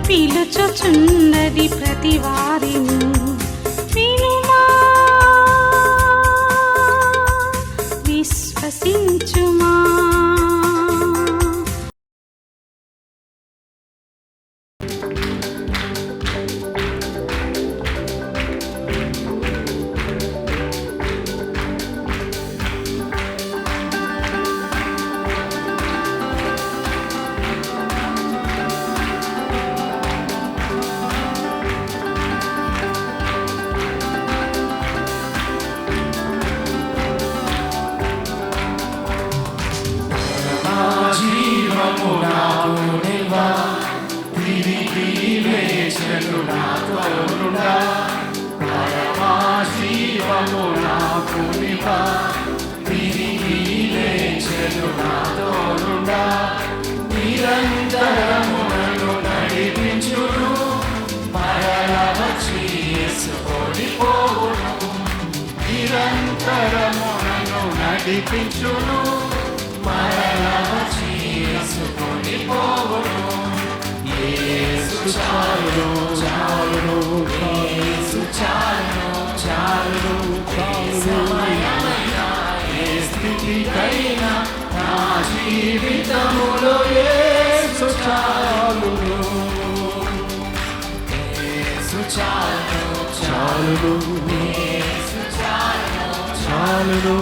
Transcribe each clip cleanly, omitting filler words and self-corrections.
పిలుచుచున్నది ప్రతి వారిని వినుమా, విశ్వసించుమా. నిరంతరము నన్ను నడిపించును, మరల వచ్చి యేసుకొని పోవును. నిరంతరము నన్ను నడిపించును, మరల వచ్చి యేసుకొని పోవును. యేసు చాలును చాలును, యేసు చాలును చాలును, సమయమైనా ఏ స్థితికైనా నా జీవితములో యేసు చాలును. యేసు చాలును చాలును, యేసు చాలును చాలును,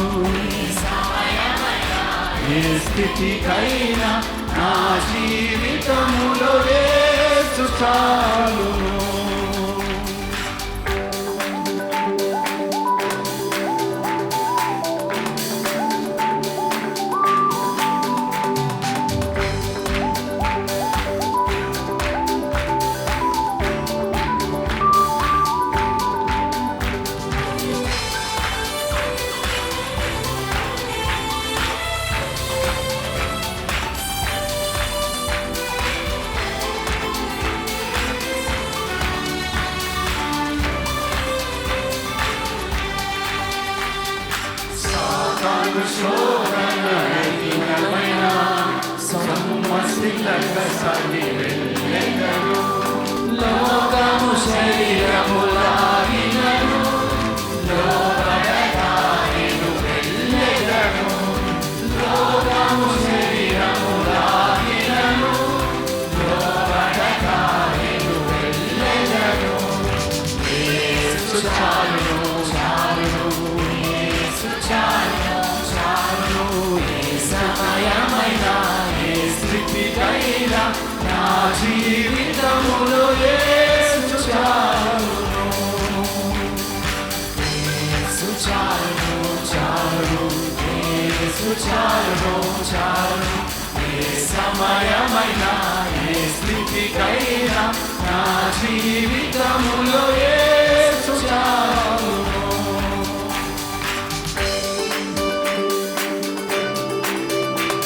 సమయమైనా ఏ స్థితికైనా నా జీవితములో యేసు చాలును. శోధనమైన సమస్యల సాగి వెళ్ళెదను, లోకము శరీరములాగినను లోబడగా నేను వెళ్ళెదను. లోకము శరీరములాగినను లోబడగా నేను వెళ్ళెదను. యేసు చాలును చాలును, యేసు చాలును చాలును, ఏ సమయమైనా ఏ స్థితికైనా నా జీవితములో యేసు చాలును. యేసు చాలును చాలును, యేసు చాలును చాలును, ఏ సమయమైనా ఏ స్థితికైనా నా జీవితములో యేసు చాలును.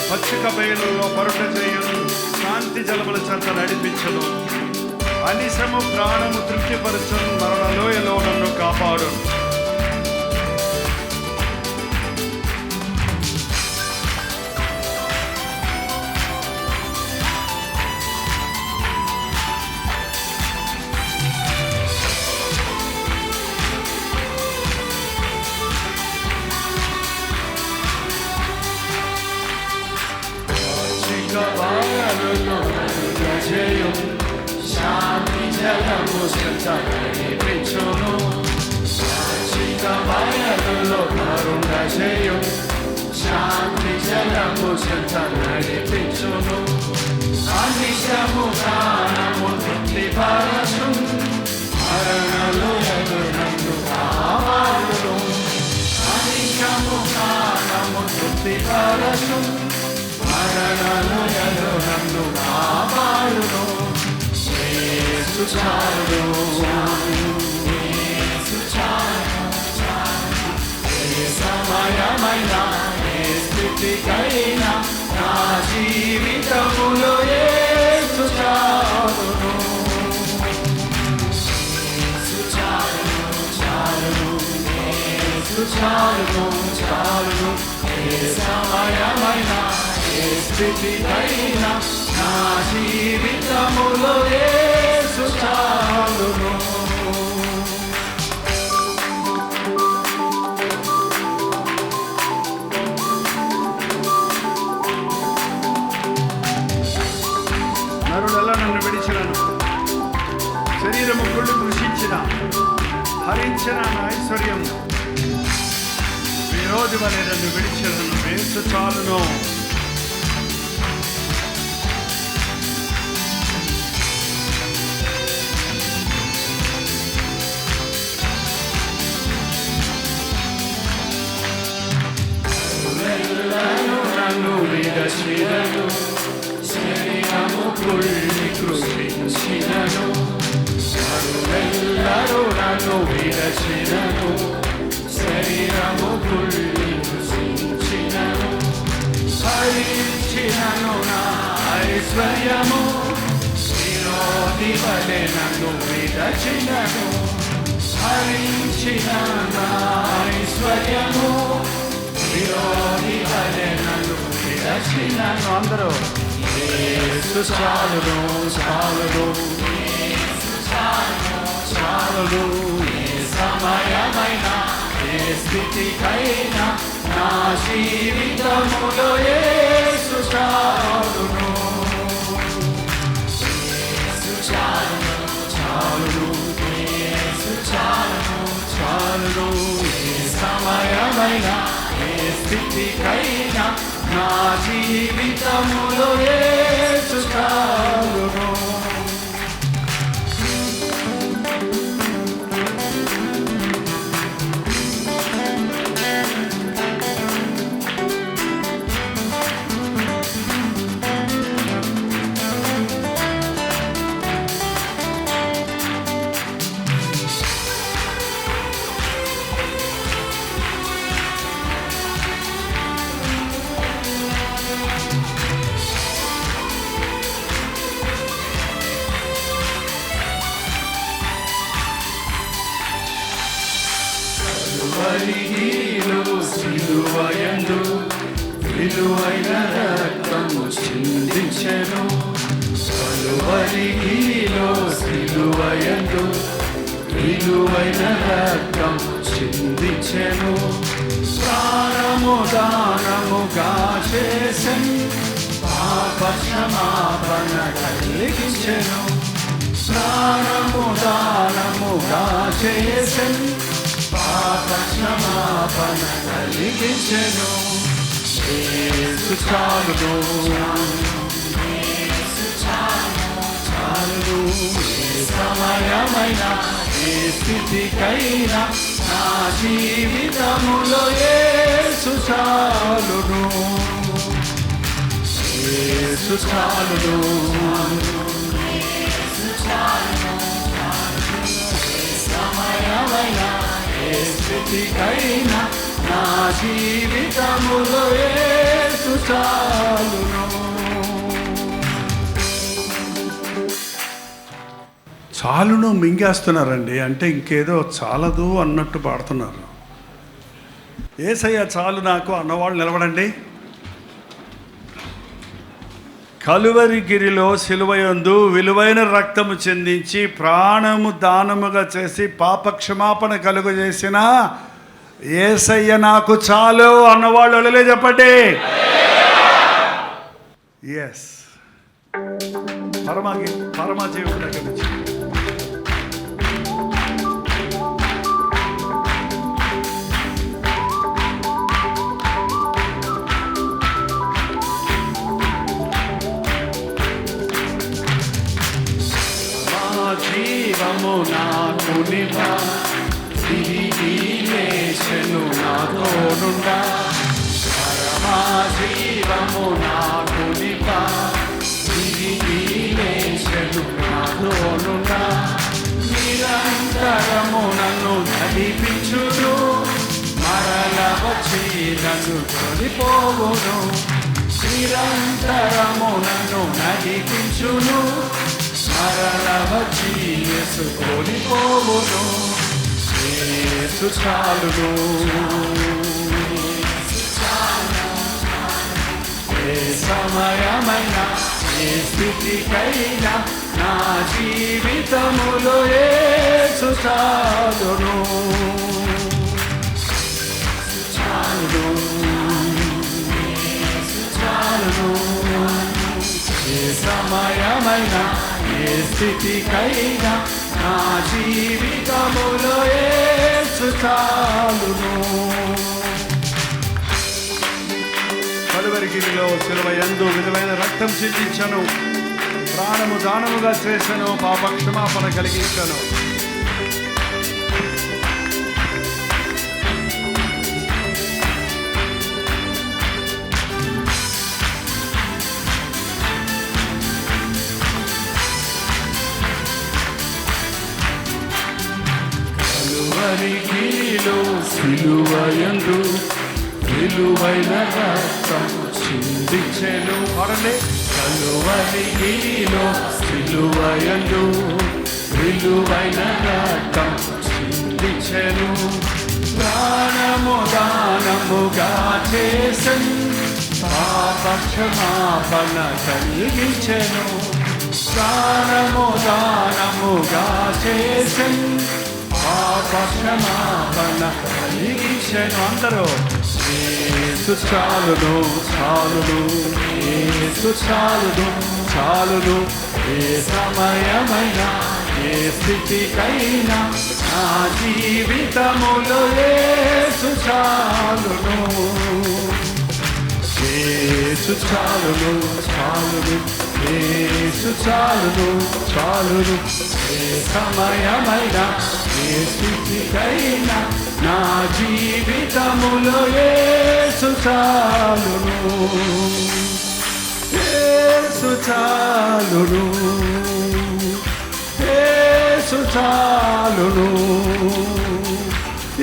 పచ్చిక బయలులో పరుట చేయును, శాంతి జలముల చెంత నడిపించును. కనీసము ప్రాణము తృప్తిపరచను, మరణ లోయలో నన్ను కాపాడు. శాంతి జలము చెంత నడిపించును, సాక్షిక బయలులో కరుణ చేయు. శాంతి జలము చెంత నడిపించును, అనిశము ప్రాణము తృప్తిపరచు. మరణలో నన్ను కాపాడును, అనిశము ప్రాణము తృప్తిపరచు. మరణలో నన్ను కాపాడును. యేసు చాలును, యేసు చాలును. ఏ సమయమైనా ఏ స్థితికైనా నా జీవితములో యేసు చాలును. యేసు చాలును, చాలును, యేసు చాలును, చాలును. ఏ సమయమైనా ఏ స్థితికైనా నా జీవితములో యేసు చాలును. నరులెల్ల నన్ను విడిచినను, శరీరము కుళ్ళు కృషించిన, హరించిన నా ఐశ్వర్యం విరోధి వలె నన్ను విడిచినను. యేసు చాలును. నన్ను విడచినను, శరీరము కుళ్ళి కృషించినను. నరులెల్లరూ నన్ను విడచినను, శరీరము కుళ్ళి కృషించినను. హరించినను నా ఐశ్వర్యము విరోధి వలె నన్ను విడచినను. హరించిన నా ఐశ్వర్యము విరోధి వలె నన్ను విడచినను. అందరూ యేసు చాలును, చాలును, చాలును. ఏ సమయమైనా ఏ స్థితికైనా నా జీవితములో యేసు చాలును. యేసు చాలును, చాలును, యేసు చాలును, చాలును. ఏ సమయమైనా ఏ స్థితికైనా నా జీవితములో యేసు చాలును. కలువరిలో సిలువయందు విలువైన రక్తము చిందించెను. కలువరిలో సిలువయందు విలువైన రక్తము చిందించెను. ప్రాణము దానముగా చేసెను, పాప క్షమాపణ కలిగించెను. ప్రాణము దానముగా చేసెను, పాప క్షమాపణ కలిగించెను. యేసు చాలును, చాలును. ఏ సమయమైనా ఏ స్థితికైనా నా జీవితములో యేసు చాలును. యేసు చాలును, సమయమైనా ఏ స్థితికైనా నా జీవితములో యేసు చాలును. చాలును మింగేస్తున్నారండి. అంటే ఇంకేదో చాలదు అన్నట్టు పాడుతున్నారు. యేసయ్య చాలు నాకు అన్నవాళ్ళు నిలబడండి. కలువరి గిరిలో సిలువయందు విలువైన రక్తము చెందించి ప్రాణము దానముగా చేసి పాపక్షమాపణ కలుగజేసిన యేసయ్య నాకు చాలు అన్నవాళ్ళు అలలే చెప్పండి. ఎస్, పరమజీవుడి దగ్గర నుంచి జీవము నాకు నివా తిరిగి లేచెను నాతోనుండా. పరమా జీవము నాకు నివా తిరిగి లేచెను నాతోనుండా. నిరంతరము నన్ను నడిపించును, మరల వచ్చి నన్ను కొనిపోవును. నిరంతరము నన్ను నడిపించును, మరల వచ్చి యేసుకొని పోవును. యేసు చాలును, ఏ సమయమైనా ఏ స్థితికైనా నా జీవితములో యేసు చాలును. చాలును, చాలును, ఏ సమయమైనా ఏ స్థితికైనా నా జీవితములో యేసు చాలును. కలువరి గిరిలో సిలువయందు విలువైన రక్తం చిందించను, ప్రాణము దానముగా చేసెను, పాపక్షమాపణ కలిగించను. గిరిలో సిలువయందు విలువైన రక్తం చిందించెను. కలువరి గిరిలో సిలువయందు విలువైన రక్తం చిందించెను. ప్రాణము దానముగా చేసెను, పాపక్షమాపణ కలిగించెను. ప్రాణము దానముగా చేసెను, పాపక్షమాపణ కలిగించెను. అందరూ యేసు చాలును, చాలును, యేసు చాలును, చాలును, ఏ సమయమైనా ఏ స్థితికైనా నా జీవితములో యేసు చాలును. యేసు చాలును, చాలును, యేసు చాలును, చాలును, ఏ సమయమైనా ఏ స్థితికైనా నా జీవితములో యేసు చాలును. యేసు చాలును, యేసు చాలును,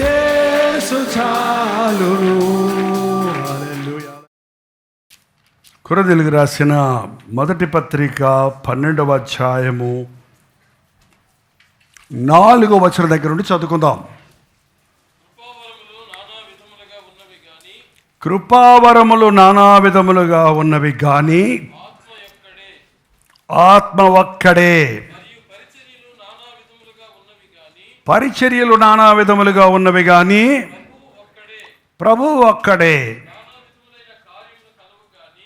యేసు చాలును. కొరింథీయులకు రాసిన మొదటి పత్రిక 12వ అధ్యాయము 4వ వచనం దగ్గర నుండి చదువుకుందాం. కృపావరములు నానా విధములుగా ఉన్నవి గాని ఆత్మ ఒక్కడే. పరిచర్యలు నానా విధములుగా ఉన్నవి గాని ప్రభువు ఒక్కడే.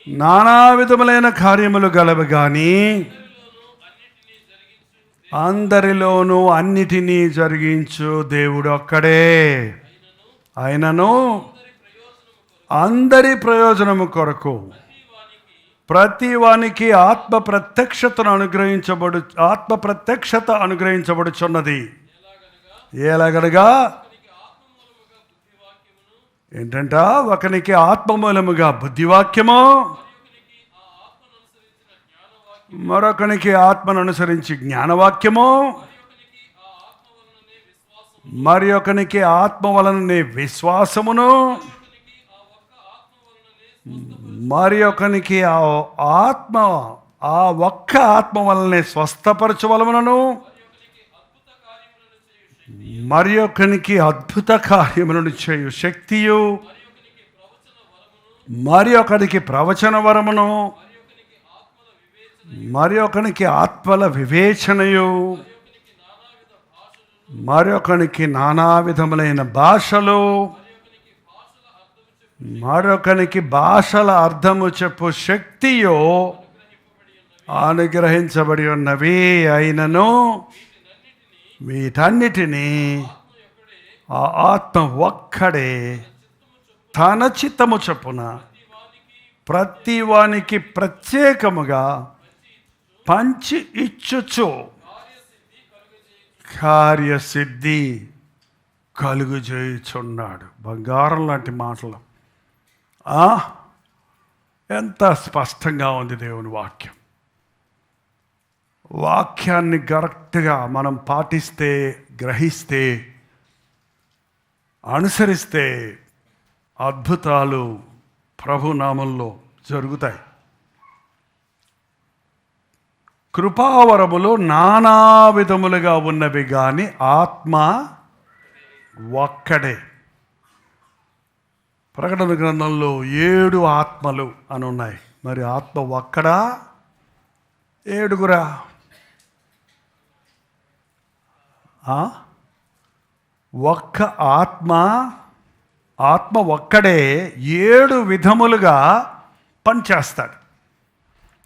నానా విధములైన కార్యములు గలవు గాని అందరిలోనూ అన్నిటినీ జరిగించు దేవుడు ఒక్కడే. ఆయనను అందరి ప్రయోజనము కొరకు ప్రతి వానికి ఆత్మ ప్రత్యక్షత అనుగ్రహించబడుచున్నది. ఎలాగనగా ఏంటంట, ఒకనికి ఆత్మ మూలముగా బుద్ధివాక్యము, మరొకనికి ఆత్మను అనుసరించి జ్ఞానవాక్యము, మరి ఒకనికి ఆత్మ వలననే విశ్వాసమును, మరి ఒకనికి ఆ ఒక్క ఆత్మ వలనే స్వస్థపరచవలమును, మరి ఒకనికి అద్భుత కార్యములను చేయు శక్తియు, మరి ఒకనికి ప్రవచన వరమును, మరి ఒకనికి ఆత్మల వివేచనయు, మరి ఒకనికి నానా విధములైన భాషలు, మరొకనికి భాషల అర్థము చెప్పు శక్తియో అనుగ్రహించబడి ఉన్నవి అయినను వీటన్నిటినీ ఆ ఆత్మ ఒక్కడే తన చిత్తము చొప్పున ప్రతివానికి ప్రత్యేకముగా పంచి ఇచ్చుచు కార్యసిద్ధి కలుగుచేయుచున్నాడు. బంగారం లాంటి మాటలు. ఎంత స్పష్టంగా ఉంది దేవుని వాక్యం. వాక్యాన్ని కరెక్ట్గా మనం పాటిస్తే, గ్రహిస్తే, అనుసరిస్తే అద్భుతాలు ప్రభునామంలో జరుగుతాయి. కృపావరములు నానా విధములుగా ఉన్నవి కానీ ఆత్మ ఒక్కడే. ప్రకటన గ్రంథంలో 7 ఆత్మలు అని ఉన్నాయి. మరి ఆత్మ ఒక్కడా, 7గురా? ఒక్క ఆత్మ ఒక్కడే 7 విధములుగా పనిచేస్తాడు.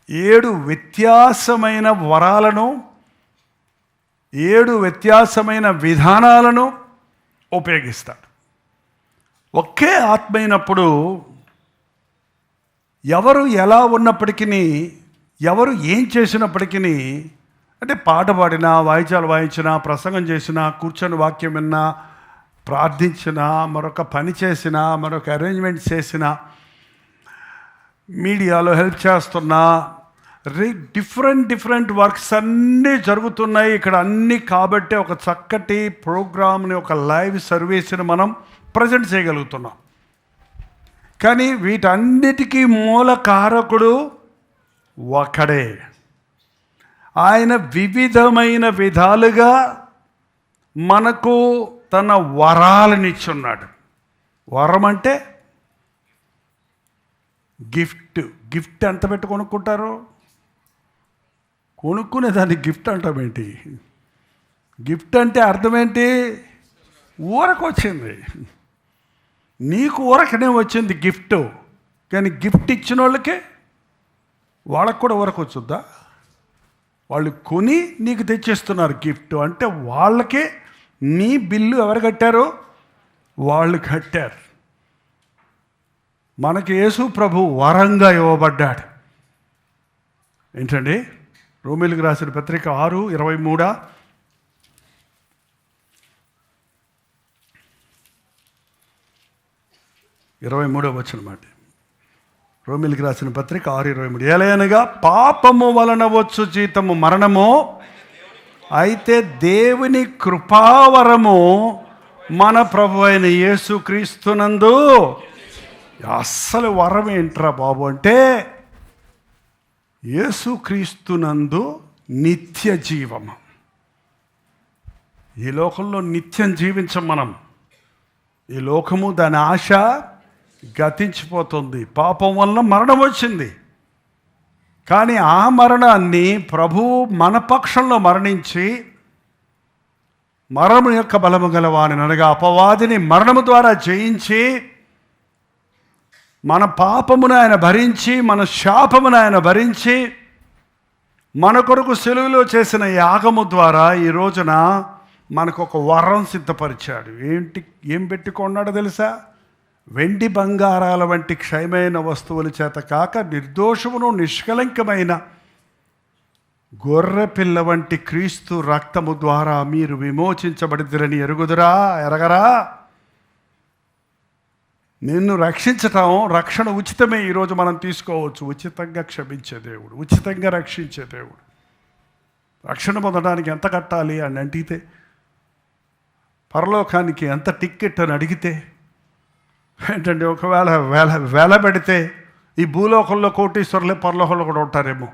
7 వ్యత్యాసమైన వరాలను, 7 వ్యత్యాసమైన విధానాలను ఉపయోగిస్తాడు. ఒకే ఆత్మ అయినప్పుడు ఎవరు ఎలా ఉన్నప్పటికీ, ఎవరు ఏం చేసినప్పటికీ, అంటే పాట పాడినా, వాయిద్యాలు వాయించినా, ప్రసంగం చేసినా, కూర్చొని వాక్యం విన్నా, ప్రార్థించినా, మరొక పని చేసినా, మరొక అరేంజ్మెంట్ చేసినా, మీడియాలో హెల్ప్ చేస్తున్నా, డిఫరెంట్ వర్క్స్ అన్నీ జరుగుతున్నాయి ఇక్కడ అన్నీ. కాబట్టి ఒక చక్కటి ప్రోగ్రామ్ని, ఒక లైవ్ సర్వీస్ని మనం ప్రజెంట్ చేయగలుగుతున్నాం. కానీ వీటన్నిటికీ మూల కారకుడు ఒకడే. ఆయన వివిధమైన విధాలుగా మనకు తన వరాలనిచ్చున్నాడు. వరం అంటే గిఫ్ట్ ఎంత పెట్టి కొనుక్కుంటారు? కొనుక్కునే దాన్ని గిఫ్ట్ అంటామేంటి? గిఫ్ట్ అంటే అర్థం ఏంటి? ఊరకు వచ్చింది. నీకు ఊరకనే వచ్చింది గిఫ్ట్. కానీ గిఫ్ట్ ఇచ్చిన వాళ్ళకి కూడా ఊరకు వచ్చుద్దా? వాళ్ళు కొని నీకు తెచ్చేస్తున్నారు గిఫ్ట్. అంటే వాళ్ళకి నీ బిల్లు ఎవరు కట్టారు? వాళ్ళు కట్టారు. మనకి యేసు ప్రభు వరంగా ఇవ్వబడ్డాడు. ఏంటండి? రోమీయులకు రాసిన పత్రిక 6:23 23 వచనమాట. రోమీయులకు రాసిన పత్రిక 6:23. ఏలయనగా పాపము వలన వచ్చు జీతము మరణము, అయితే దేవుని కృపావరము మన ప్రభు అయిన యేసు క్రీస్తునందు. అస్సలు వరం ఏంట్రా బాబు అంటే యేసు క్రీస్తునందు నిత్య జీవము. ఈ లోకంలో నిత్యం జీవించం మనం. ఈ లోకము దాని ఆశ గతించిపోతుంది. పాపం వలన మరణం వచ్చింది. కానీ ఆ మరణాన్ని ప్రభువు మన పక్షంలో మరణించి, మరణము యొక్క బలము గలవాని అనగా అపవాదిని మరణము ద్వారా జయించి, మన పాపమును ఆయన భరించి, మన శాపమును ఆయన భరించి, మన కొరకు సిలువలో చేసిన యాగము ద్వారా ఈ రోజున మనకు ఒక వరం సిద్ధపరిచాడు. ఏం పెట్టుకున్నాడో తెలుసా? వెండి బంగారాల వంటి క్షయమైన వస్తువుల చేత కాక నిర్దోషమును నిష్కలంకమైన గొర్రె పిల్ల వంటి క్రీస్తు రక్తము ద్వారా మీరు విమోచించబడిద్రని ఎరగరా? నిన్ను రక్షించటం, రక్షణ ఉచితమే. ఈరోజు మనం తీసుకోవచ్చు. ఉచితంగా క్షమించే దేవుడు, ఉచితంగా రక్షించే దేవుడు. రక్షణ పొందడానికి ఎంత కట్టాలి అని అడిగితే, పరలోకానికి ఎంత టిక్కెట్ అని అడిగితే, ఏంటంటే ఒకవేళ వేల పెడితే ఈ భూలోకంలో కోటీశ్వరులే పరలోకంలో కూడా ఉంటారేమో.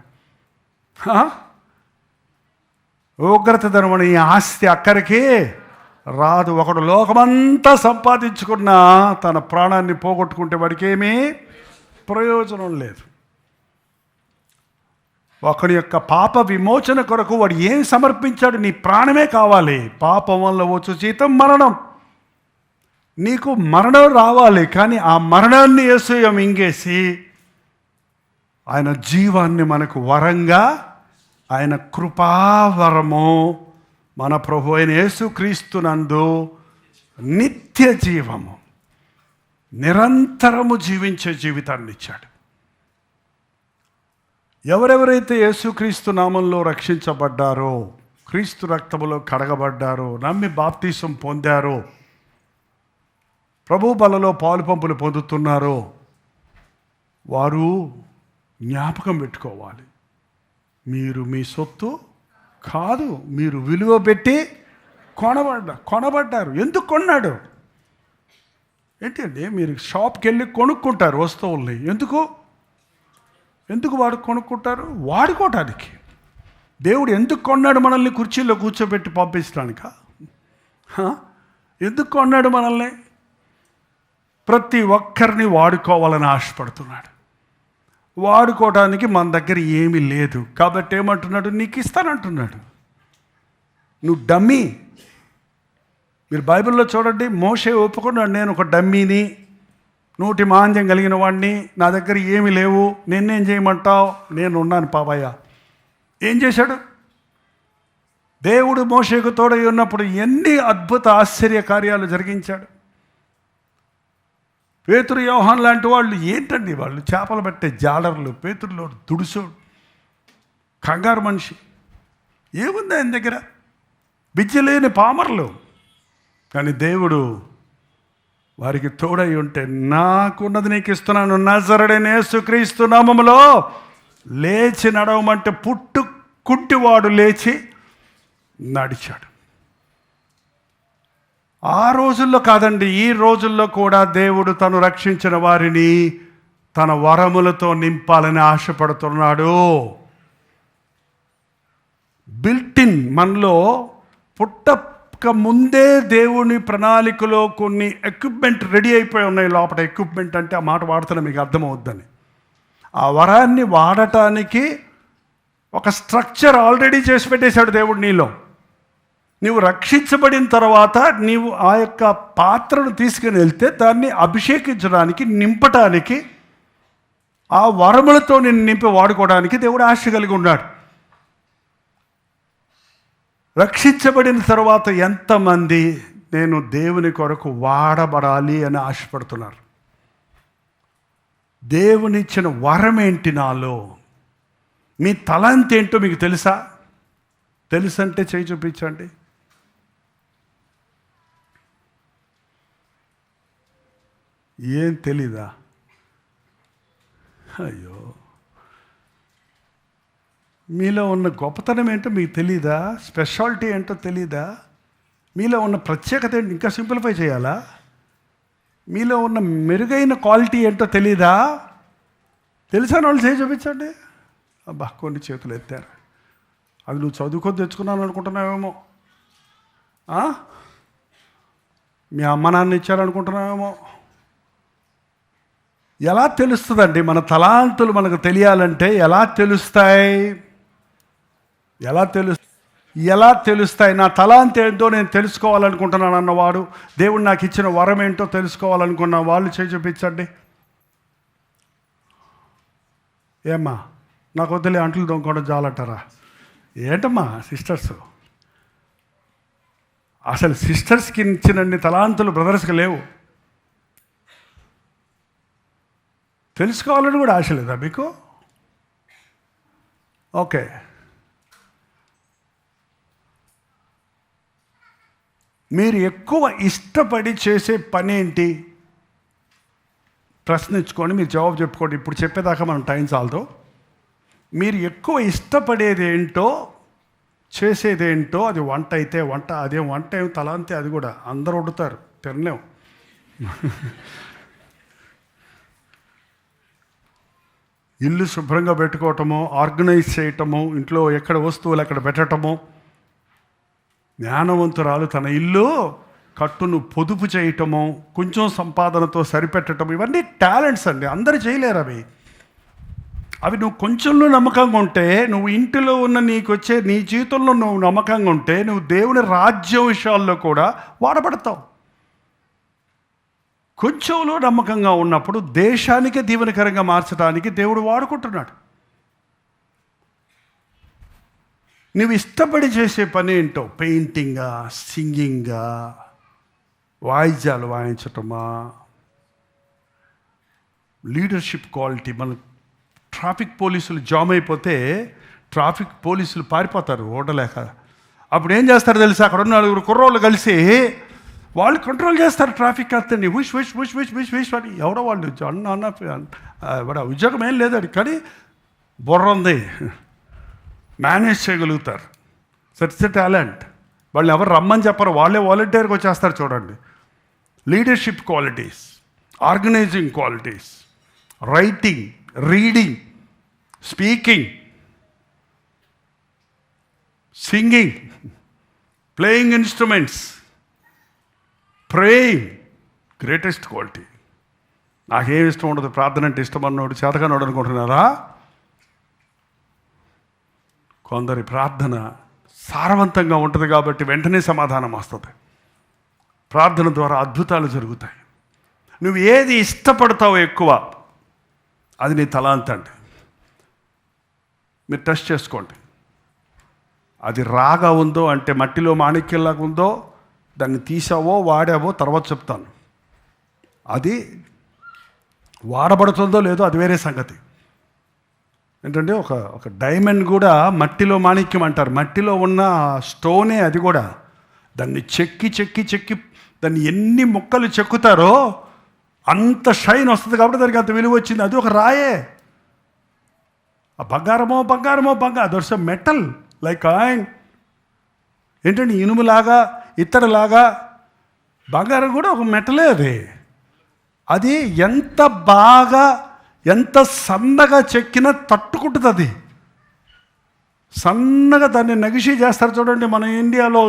ఉగ్రత ధనమని ఈ ఆస్తి అక్కడికి రాదు. ఒకడు లోకమంతా సంపాదించుకున్నా తన ప్రాణాన్ని పోగొట్టుకుంటే వాడికి ఏమీ ప్రయోజనం లేదు. ఒకడి యొక్క పాప విమోచన కొరకు వాడు ఏం సమర్పించాడు? నీ ప్రాణమే కావాలి. పాపం వల్ల వచ్చు జీతం మరణం. నీకు మరణం రావాలి, కానీ ఆ మరణాన్ని యేసు మింగేసి ఆయన జీవాన్ని మనకు వరంగా, ఆయన కృపావరము మన ప్రభు అయిన యేసుక్రీస్తునందు నిత్య జీవము, నిరంతరము జీవించే జీవితాన్ని ఇచ్చాడు. ఎవరెవరైతే యేసుక్రీస్తు నామంలో రక్షించబడ్డారో, క్రీస్తు రక్తములో కడగబడ్డారో, నమ్మి బాప్తీసం పొందారో, ప్రభు బలలో పాలు పంపులు పొందుతున్నారో, వారు జ్ఞాపకం పెట్టుకోవాలి, మీరు మీ సొత్తు కాదు, మీరు విలువ పెట్టి కొనబడ్డారు. ఎందుకు కొన్నాడు? ఏంటండి, మీరు షాప్కి వెళ్ళి కొనుక్కుంటారు వస్తువుల్ని. ఎందుకు వాడు కొనుక్కుంటారు? వాడుకోవటానికి. దేవుడు ఎందుకు కొన్నాడు మనల్ని? కుర్చీలో కూర్చోబెట్టి పంపించడానిక? ఎందుకు కొన్నాడు మనల్ని? ప్రతి ఒక్కరిని వాడుకోవాలని ఆశపడుతున్నాడు. వాడుకోవడానికి మన దగ్గర ఏమీ లేదు కాబట్టి ఏమంటున్నాడు? నీకు ఇస్తానంటున్నాడు. నువ్వు డమ్మీ. మీరు బైబిల్లో చూడండి, మోషే ఒప్పుకున్నాడు, నేను ఒక డమ్మీని, నోటి మాంద్యం కలిగిన వాడిని, నా దగ్గర ఏమీ లేవు, నిన్నేం చేయమంటావు, నేను ఉన్నాను పాపయ్య. ఏం చేశాడు? దేవుడు మోషేకు తోడై ఉన్నప్పుడు ఎన్ని అద్భుత ఆశ్చర్య కార్యాలు జరిగించాడు. పేతురు, యోహాన్ లాంటి వాళ్ళు ఏంటండి, వాళ్ళు చేపలు పట్టే జాలర్లు, పేతురులో దుడుసోడు, కంగారు మనిషి. ఏముంది ఆయన దగ్గర? విద్యలేని పామర్లు. కానీ దేవుడు వారికి తోడై ఉంటే, నాకున్నది నీకు ఇస్తున్నాను, నజరుడైన యేసుక్రీస్తు నామములో లేచి నడవమంటే కుంటివాడు లేచి నడిచాడు. ఆ రోజుల్లో కాదండి, ఈ రోజుల్లో కూడా దేవుడు తను రక్షించిన వారిని తన వరములతో నింపాలని ఆశపడుతున్నాడు. బిల్టిన్ మనలో పుట్టక ముందే దేవుని ప్రణాళికలో కొన్ని ఎక్విప్మెంట్ రెడీ అయిపోయి ఉన్నాయి లోపల. ఎక్విప్మెంట్ అంటే ఆ మాట వాడుతున్నా మీకు అర్థమవుద్దని. ఆ వరాన్ని వాడటానికి ఒక స్ట్రక్చర్ ఆల్రెడీ చేసి పెట్టేశాడు దేవుడు నీలో. నీవు రక్షించబడిన తర్వాత నీవు ఆ యొక్క పాత్రను తీసుకుని వెళ్తే దాన్ని అభిషేకించడానికి, నింపటానికి, ఆ వరములతో నిన్ను నింపి వాడుకోవడానికి దేవుడు ఆశ కలిగి ఉన్నాడు. రక్షించబడిన తర్వాత ఎంతమంది నేను దేవుని కొరకు వాడబడాలి అని ఆశపడుతున్నారు? దేవునిచ్చిన వరం ఏంటి నాలో? మీ తలాంతి ఏంటో మీకు తెలుసా? తెలుసంటే చేయి చూపించండి. ఏం తెలీదా? అయ్యో, మీలో ఉన్న గొప్పతనం ఏంటో మీకు తెలీదా? స్పెషాలిటీ ఏంటో తెలీదా? మీలో ఉన్న ప్రత్యేకత ఏంటి? ఇంకా సింప్లిఫై చేయాలా? మీలో ఉన్న మెరుగైన క్వాలిటీ ఏంటో తెలీదా? తెలిసిన వాళ్ళు చేయి చూపించండి. అబ్బా, కొన్ని చేతులు ఎత్తారు. అది నువ్వు చదువుకొని తెచ్చుకున్నాను అనుకుంటున్నావేమో, మీ అమ్మ నాన్న ఇచ్చారనుకుంటున్నావేమో. ఎలా తెలుస్తుందండి? మన తలాంతులు మనకు తెలియాలంటే ఎలా తెలుస్తాయి? ఎలా తెలుస్తాయి? నా తలాంతి ఏంటో నేను తెలుసుకోవాలనుకుంటున్నాను అన్నవాడు, దేవుడు నాకు ఇచ్చిన వరం ఏంటో తెలుసుకోవాలనుకున్న వాళ్ళు చేయి చూపించండి. ఏమ్మా, నాకు వద్దులే, అంట్లు దొంగకోవడం చాలంటారా? ఏంటమ్మా సిస్టర్స్, అసలు సిస్టర్స్కి ఇచ్చినన్ని తలాంతులు బ్రదర్స్కి లేవు. తెలుసుకోవాలని కూడా ఆశ లేదా మీకు? ఓకే, మీరు ఎక్కువ ఇష్టపడి చేసే పని ఏంటి? ప్రశ్నించుకొని మీరు జవాబు చెప్పుకోండి. ఇప్పుడు చెప్పేదాకా మనం టైం చాలదు. మీరు ఎక్కువ ఇష్టపడేది ఏంటో, చేసేదేంటో, అది వంట అయితే వంట, అదేం వంట ఏం తలాంతే, అది కూడా అందరూ వండుతారు, తినలేం. ఇల్లు శుభ్రంగా పెట్టుకోవటము, ఆర్గనైజ్ చేయటము, ఇంట్లో ఎక్కడ వస్తువులు అక్కడ పెట్టడము, జ్ఞానవంతురాలు తన ఇల్లు కట్టును పొదుపు చేయటము, కొంచెం సంపాదనతో సరిపెట్టడం, ఇవన్నీ టాలెంట్స్ అండి. అందరూ చేయలేరు అవి నువ్వు కొంచెంలో నమ్మకంగా ఉంటే, నువ్వు ఇంటిలో ఉన్న నీకు వచ్చే నీ జీవితంలో నువ్వు నమ్మకంగా ఉంటే, నువ్వు దేవుని రాజ్య విషయాల్లో కూడా వాడబడతావు. కొంచెంలో నమ్మకంగా ఉన్నప్పుడు దేశానికే దీవెనకరంగా మార్చడానికి దేవుడు వాడుకుంటున్నాడు. నువ్వు ఇష్టపడి చేసే పని ఏంటో, పెయింటింగా, సింగింగా, వాయిద్యాలు వాయించటమా, లీడర్షిప్ క్వాలిటీ. మన ట్రాఫిక్ పోలీసులు జామ్ అయిపోతే ట్రాఫిక్ పోలీసులు పారిపోతారు ఓడలేక. అప్పుడు ఏం చేస్తారు తెలుసా, అక్కడ ఉన్న 4 కుర్రోళ్ళు కలిసి వాళ్ళు కంట్రోల్ చేస్తారు ట్రాఫిక్ అంతని. విష్ విష్ విష్ విష్ విష్ విష్ అని ఎవడో వాళ్ళు అన్న ఉద్యోగం ఏం లేదండి, కానీ బుర్ర ఉంది, మేనేజ్ చేయగలుగుతారు. సట్స్ టాలెంట్. వాళ్ళు ఎవరు రమ్మని చెప్పరు, వాళ్ళే వాలంటీర్గా వచ్చేస్తారు. చూడండి, leadership qualities, organizing qualities, writing, reading, speaking, singing, playing instruments, praying, greatest quality. నాకేం ఇష్టం ఉండదు, ప్రార్థన అంటే ఇష్టం అన్నోడు చేతగానోడు అనుకుంటున్నారా? కొందరి ప్రార్థన సారవంతంగా ఉంటుంది కాబట్టి వెంటనే సమాధానం వస్తుంది. ప్రార్థన ద్వారా అద్భుతాలు జరుగుతాయి. నువ్వు ఏది ఇష్టపడతావో ఎక్కువ, అది నీ తలాంత అండి. మీరు టెస్ట్ చేసుకోండి. అది రాగా ఉందో అంటే మట్టిలో మాణిక్యంలాగా ఉందో, దాన్ని తీసావో వాడావో తర్వాత చెప్తాను. అది వాడబడుతుందో లేదో అది వేరే సంగతి. ఏంటంటే ఒక డైమండ్ కూడా మట్టిలో మాణిక్యం అంటారు. మట్టిలో ఉన్న స్టోనే అది కూడా. దాన్ని చెక్కి చెక్కి చెక్కి దాన్ని ఎన్ని ముక్కలు చెక్కుతారో అంత షైన్ వస్తుంది కాబట్టి దానికి అంత విలువ వచ్చింది. అది ఒక రాయే. ఆ బంగారమో దొర్స్ మెటల్ లైక్ కాయిన్. ఏంటంటే ఇనుములాగా ఇత్తడిలాగా బంగారం కూడా ఒక మెటలే. అది ఎంత బాగా ఎంత సన్నగా చెక్కినా తట్టుకుంటుంది. అది సన్నగా దాన్ని నగిషి చేస్తారు చూడండి. మన ఇండియాలో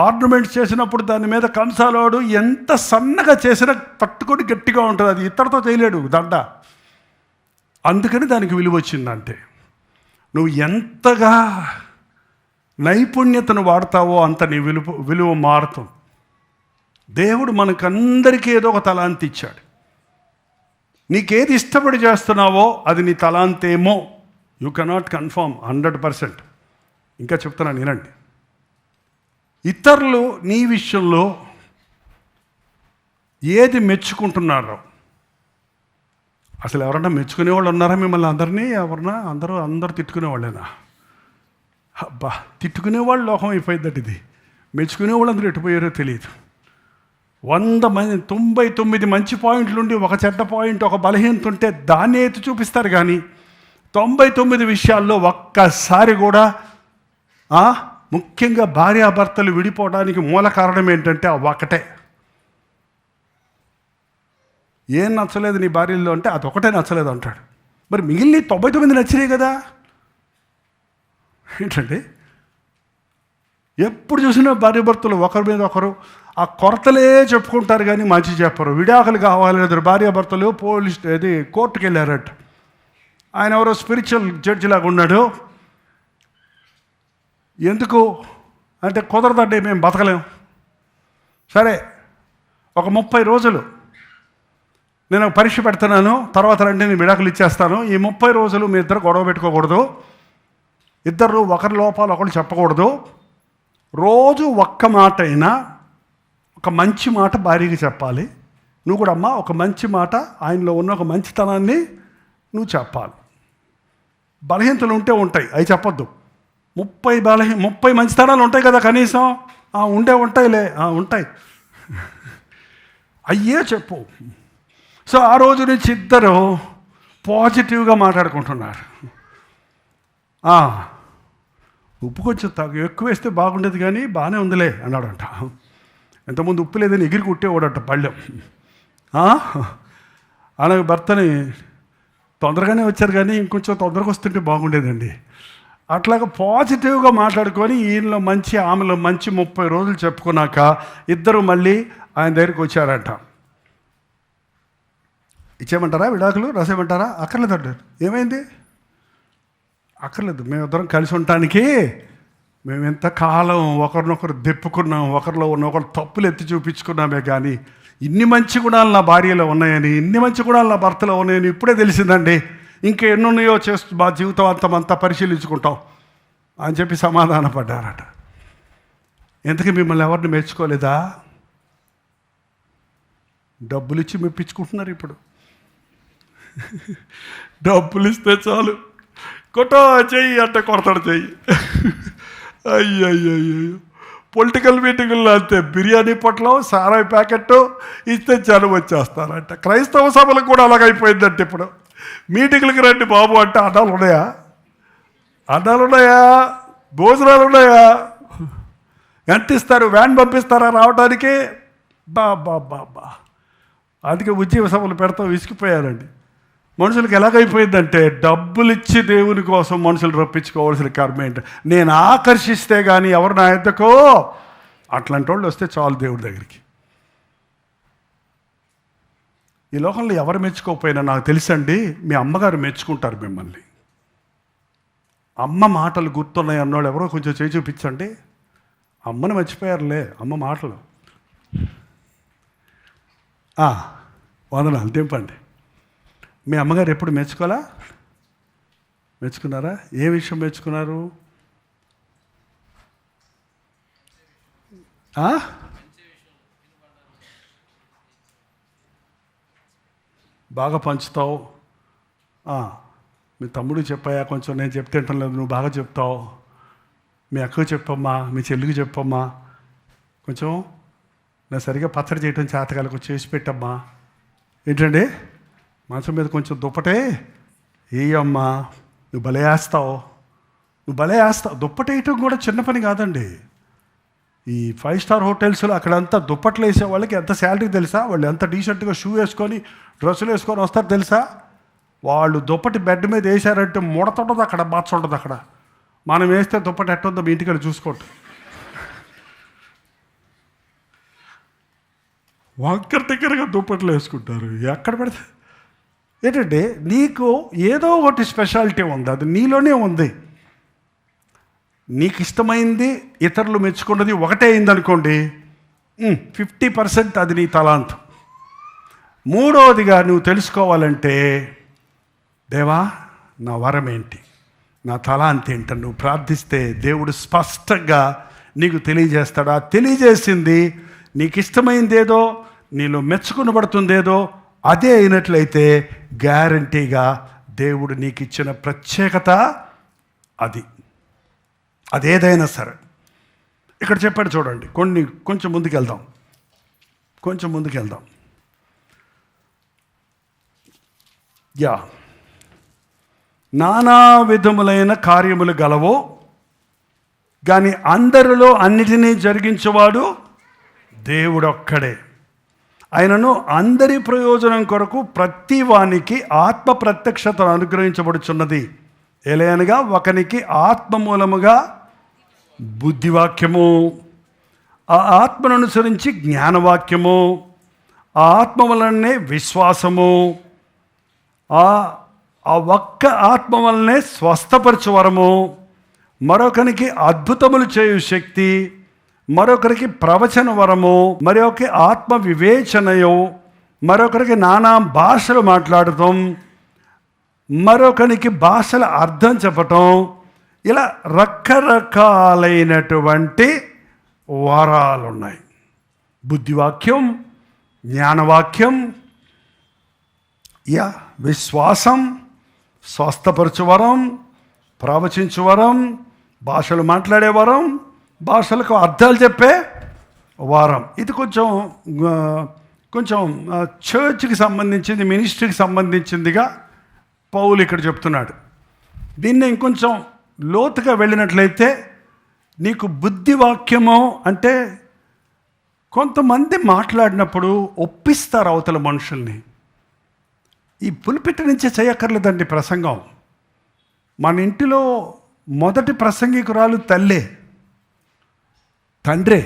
ఆర్నమెంట్స్ చేసినప్పుడు దాని మీద కంసాలోడు ఎంత సన్నగా చేసినా తట్టుకొని గట్టిగా ఉంటుంది. అది ఇత్తడితో చేయలేడు దండ. అందుకని దానికి విలువ వచ్చిందంటే, నువ్వు ఎంతగా నైపుణ్యతను వాడతావో అంత నీ విలువ మారుతుంది. దేవుడు మనకందరికీ ఏదో ఒక తలాంతి ఇచ్చాడు. నీకేది ఇష్టపడి చేస్తున్నావో అది నీ తలాంతేమో. You cannot confirm 100%. ఇంకా చెప్తున్నాను వినండి. ఇతరులు నీ విషయంలో ఏది మెచ్చుకుంటున్నారో, అసలు ఎవరన్నా మెచ్చుకునేవాళ్ళు ఉన్నారా మిమ్మల్ని అందరినీ? అందరూ తిట్టుకునేవాళ్ళేనా? అబ్బా, తిట్టుకునేవాళ్ళు లోకం అయిపోయిందట. ఇది మెచ్చుకునేవాళ్ళు అందరూ ఎటుపోయారో తెలియదు. 99 మంచి పాయింట్లుండి ఒక చెడ్డ పాయింట్, ఒక బలహీనత ఉంటే దాన్ని ఎత్తి చూపిస్తారు. కానీ 99 విషయాల్లో ఒక్కసారి కూడా, ముఖ్యంగా భార్యాభర్తలు విడిపోవడానికి మూల కారణం ఏంటంటే ఒకటే. ఏం నచ్చలేదు నీ భార్యలో అంటే అదొకటే నచ్చలేదు అంటాడు. మరి మిగిలిన 99 నచ్చినాయి కదా. ఏంటంటే ఎప్పుడు చూసినా భార్యాభర్తలు ఒకరి మీద ఒకరు ఆ కొరతలే చెప్పుకుంటారు కానీ మంచి చెప్పరు. విడాకులు కావాలి భార్యాభర్తలు కోర్టుకు వెళ్ళారట. ఆయన ఎవరో స్పిరిచువల్ జడ్జి లాగా ఉన్నాడు. ఎందుకు అంటే కుదరదండి, మేము బతకలేము. సరే, ఒక 30 రోజులు నేను పరీక్ష పెడుతున్నాను, తర్వాత రండి నేను విడాకులు ఇచ్చేస్తాను. ఈ 30 రోజులు మీ ఇద్దరు గొడవ పెట్టుకోకూడదు, ఇద్దరు ఒకరి లోపాలు ఒకరు చెప్పకూడదు. రోజు ఒక్క మాట అయినా ఒక మంచి మాట భార్యకి చెప్పాలి. నువ్వు కూడా అమ్మ ఒక మంచి మాట, ఆయనలో ఉన్న ఒక మంచితనాన్ని నువ్వు చెప్పాలి. బలహీనతలు ఉంటాయి, అవి చెప్పొద్దు. 30 మంచితనాలు ఉంటాయి కదా కనీసం. ఉంటాయిలే, ఉంటాయి, అయ్యే చెప్పు. సో ఆ రోజు నుంచి ఇద్దరు పాజిటివ్గా మాట్లాడుకుంటున్నారు. ఉప్పు కొంచెం ఎక్కువ వేస్తే బాగుండేది కానీ బాగానే ఉందిలే అన్నాడంట. ఎంతమంది ఉప్పు లేదని ఎగిరి కుట్టేవాడట పళ్ళెం. అలాగే భర్తని తొందరగానే వచ్చారు కానీ ఇంకొంచెం తొందరగా వస్తుంటే బాగుండేదండి అట్లాగా పాజిటివ్గా మాట్లాడుకొని ఈయనలో మంచి ఆమెలో మంచి 30 రోజులు చెప్పుకున్నాక ఇద్దరు మళ్ళీ ఆయన దగ్గరికి వచ్చారంట. ఇచ్చేయమంటారా విడాకులు, రాసేయమంటారా? అక్కర్లేదు అంటారు. ఏమైంది? అక్కర్లేదు, మేమిద్దరం కలిసి ఉండటానికి మేము ఎంతకాలం ఒకరినొకరు దెప్పుకున్నాం, ఒకరిలో ఉన్న ఒకరు తప్పులు ఎత్తి చూపించుకున్నామే, కానీ ఇన్ని మంచి గుణాలు నా భార్యలో ఉన్నాయని, ఇన్ని మంచి గుణాలు నా భర్తలో ఉన్నాయని ఇప్పుడే తెలిసిందండి. ఇంకా ఎన్నున్నాయో చేస్తూ మా జీవితం అంతా పరిశీలించుకుంటాం అని చెప్పి సమాధానపడ్డారట. ఎందుకు మిమ్మల్ని ఎవరిని మెచ్చుకోలేదా? డబ్బులు ఇచ్చి మెప్పించుకుంటున్నారు ఇప్పుడు. డబ్బులు ఇస్తే చాలు, కొట్టో చెయ్యి అంటే కొడతాడు చెయ్యి. అయ్యో, పొలిటికల్ మీటింగుల్లో అంతే, బిర్యానీ పొట్లం సారాయి ప్యాకెట్ ఇస్తే చాలు వచ్చేస్తారంట. క్రైస్తవ సభలకు కూడా అలాగైపోయిందంటే ఇప్పుడు మీటింగులకి రండి బాబు అంటే అన్నాలు ఉన్నాయా? భోజనాలు ఉన్నాయా? ఎంత ఇస్తారు? వ్యాన్ పంపిస్తారా రావడానికి? బా అందుకే ఉద్యోగ సభలు పెడతాం విసిగిపోయారండి. మనుషులకు ఎలాగైపోయిందంటే డబ్బులు ఇచ్చి దేవుని కోసం మనుషులు రప్పించుకోవాల్సిన కర్మ ఏంటి? నేను ఆకర్షిస్తే కానీ ఎవరు నా ఎద్దకో అట్లాంటి వాళ్ళు వస్తే చాలు దేవుడి దగ్గరికి. ఈ లోకంలో ఎవరు మెచ్చుకోకపోయినా నాకు తెలుసండి, మీ అమ్మగారు మెచ్చుకుంటారు మిమ్మల్ని. అమ్మ మాటలు గుర్తున్నాయి అన్నోళ్ళు ఎవరో కొంచెం చేయి చూపించండి. అమ్మని మర్చిపోయారులే, అమ్మ మాటలు. వందనాలు దింపండి. మీ అమ్మగారు ఎప్పుడు మెచ్చుకున్నారా? ఏ విషయం మెచ్చుకున్నారు? బాగా పంచుతావు. మీ తమ్ముడికి చెప్పాయా? కొంచెం నేను చెప్తే లేదు, నువ్వు బాగా చెప్తావు. మీ అక్కకు చెప్పమ్మా, మీ చెల్లికి చెప్పమ్మా, కొంచెం నేను సరిగా పచ్చడి చేయటం చేతకాలకు చేసి పెట్టమ్మా. ఏంటండి, మనసు మీద కొంచెం దుప్పటే వేయమ్మా, నువ్వు భలే వేస్తావు. దుప్పటి వేయటం కూడా చిన్న పని కాదండి. ఈ 5 స్టార్ హోటల్స్లో అక్కడంతా దుప్పట్లు వేసే వాళ్ళకి ఎంత శాలరీ తెలుసా? వాళ్ళు ఎంత డీసెంట్గా షూ వేసుకొని డ్రెస్సులు వేసుకొని వస్తారు తెలుసా? వాళ్ళు దుప్పటి బెడ్ మీద వేసారంటే ముడత ఉంటుంది అక్కడ, బాచ ఉంటుంది అక్కడ. మనం వేస్తే దుప్పటి ఎట్టుందో మీ ఇంటికి వెళ్ళి చూసుకోండి. వంకర దగ్గరగా దుప్పట్లు వేసుకుంటారు ఎక్కడ పెడితే. ఏంటంటే నీకు ఏదో ఒకటి స్పెషాలిటీ ఉంది, అది నీలోనే ఉంది. నీకు ఇష్టమైంది ఇతరులు మెచ్చుకున్నది ఒకటే అయిందనుకోండి, 50% అది నీ తలాంతం. మూడవదిగా నువ్వు తెలుసుకోవాలంటే, దేవా నా వరం ఏంటి, నా తలాంతి ఏంటని నువ్వు ప్రార్థిస్తే దేవుడు స్పష్టంగా నీకు తెలియజేస్తాడు. ఆ తెలియజేసింది నీకు ఇష్టమైందేదో, నీలో మెచ్చుకునబడుతుందేదో అదే అయినట్లయితే గ్యారంటీగా దేవుడు నీకు ఇచ్చిన ప్రత్యేకత అదేదైనా సరే. ఇక్కడ చెప్పాడు చూడండి, కొంచెం ముందుకెళ్దాం. నానా విధములైన కార్యములు గలవో కానీ అందరిలో అన్నిటినీ జరిగించేవాడు దేవుడొక్కడే. ఆయనను అందరి ప్రయోజనం కొరకు ప్రతి వానికి ఆత్మ ప్రత్యక్షతను అనుగ్రహించబడుచున్నది. ఎలయనగా ఒకనికి ఆత్మ మూలముగా బుద్ధివాక్యము, ఆ ఆత్మను అనుసరించి జ్ఞానవాక్యము, ఆ ఆత్మ వలనే విశ్వాసము, ఆ ఒక్క ఆత్మ వలనే స్వస్థపరచువరము, మరొకరికి అద్భుతములు చేయు శక్తి, మరొకరికి ప్రవచన వరము, మరొకరికి ఆత్మ వివేచనయు, మరొకరికి నానా భాషలు మాట్లాడటం, మరొకరికి భాషల అర్థం చెప్పటం, ఇలా రకరకాలైనటువంటి వరాలు ఉన్నాయి. బుద్ధివాక్యం, జ్ఞానవాక్యం, విశ్వాసం, స్వస్థపరచు వరం, ప్రవచించు వరం, భాషలు మాట్లాడే వరం, భాషలకు అర్థాలు చెప్పే వరం. ఇది కొంచెం చర్చ్కి సంబంధించింది, మినిస్ట్రీకి సంబంధించిందిగా పౌలు ఇక్కడ చెప్తున్నాడు. దీన్ని ఇంకొంచెం లోతుగా వెళ్ళినట్లయితే నీకు బుద్ధివాక్యము అంటే కొంతమంది మాట్లాడినప్పుడు ఒప్పిస్తారు అవతల మనుషుల్ని. ఈ పులిపిట్ట నుంచే చేయక్కర్లేదండి ప్రసంగం. మన ఇంటిలో మొదటి ప్రసంగికురాలు తల్లే, తండ్రే.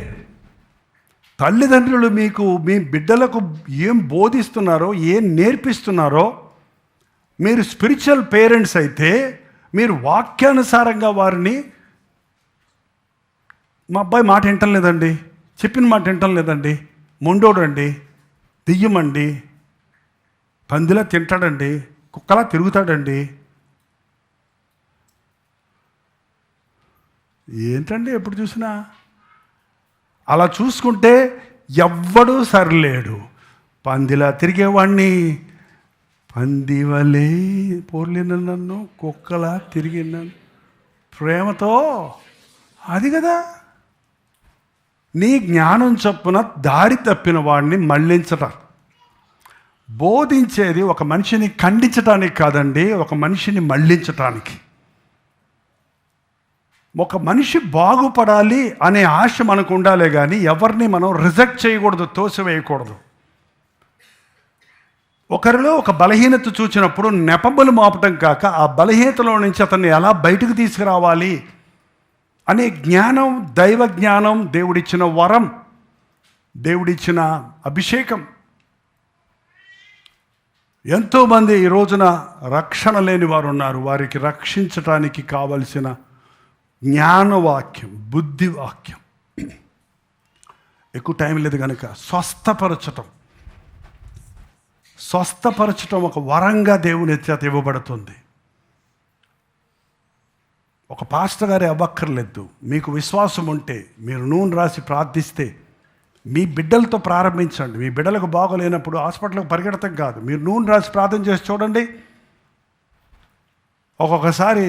తల్లిదండ్రులు మీకు మీ బిడ్డలకు ఏం బోధిస్తున్నారో, ఏం నేర్పిస్తున్నారో, మీరు స్పిరిచువల్ పేరెంట్స్ అయితే మీరు వాక్యానుసారంగా వారిని, మా అబ్బాయి మాట వింటం లేదండి, చెప్పిన మాట వింటం లేదండి, మొండోడు అండి, దియ్యమండి, పందిలా తింటాడండి, కుక్కలా తిరుగుతాడండి, ఏంటండి ఎప్పుడు చూసినా అలా చూసుకుంటే ఎవ్వడూ సరిలేడు. పందిలా తిరిగేవాడిని, పందివలే పోర్లిన నన్ను కుక్కలా తిరిగినాను ప్రేమతో, అది కదా. నీ జ్ఞానం చొప్పున దారి తప్పిన వాడిని మళ్ళించటం. బోధించేది ఒక మనిషిని ఖండించటానికి కాదండి, ఒక మనిషిని మళ్ళించటానికి. ఒక మనిషి బాగుపడాలి అనే ఆశ మనకు ఉండాలే కానీ ఎవరిని మనం రిజెక్ట్ చేయకూడదు, తోసివేయకూడదు. ఒకరిలో ఒక బలహీనత చూసినప్పుడు నెపములు మాపటం కాక ఆ బలహీనతలో నుంచి అతన్ని ఎలా బయటకు తీసుకురావాలి అనే జ్ఞానం, దైవ జ్ఞానం, దేవుడిచ్చిన వరం, దేవుడిచ్చిన అభిషేకం. ఎంతోమంది ఈ రోజున రక్షణ లేని వారు ఉన్నారు. వారికి రక్షించటానికి కావలసిన జ్ఞానవాక్యం, బుద్ధివాక్యం. ఎక్కువ టైం లేదు కనుక స్వస్థపరచటం ఒక వరంగా దేవుని చేత ఇవ్వబడుతుంది. ఒక పాస్టర్ గారి అవ్వక్కర్లేదు. మీకు విశ్వాసం ఉంటే మీరు నూనె రాసి ప్రార్థిస్తే, మీ బిడ్డలతో ప్రారంభించండి. మీ బిడ్డలకు బాగోలేనప్పుడు హాస్పిటల్కి పరిగెడతాం కాదు, మీరు నూనె రాసి ప్రార్థన చేసి చూడండి. ఒక్కొక్కసారి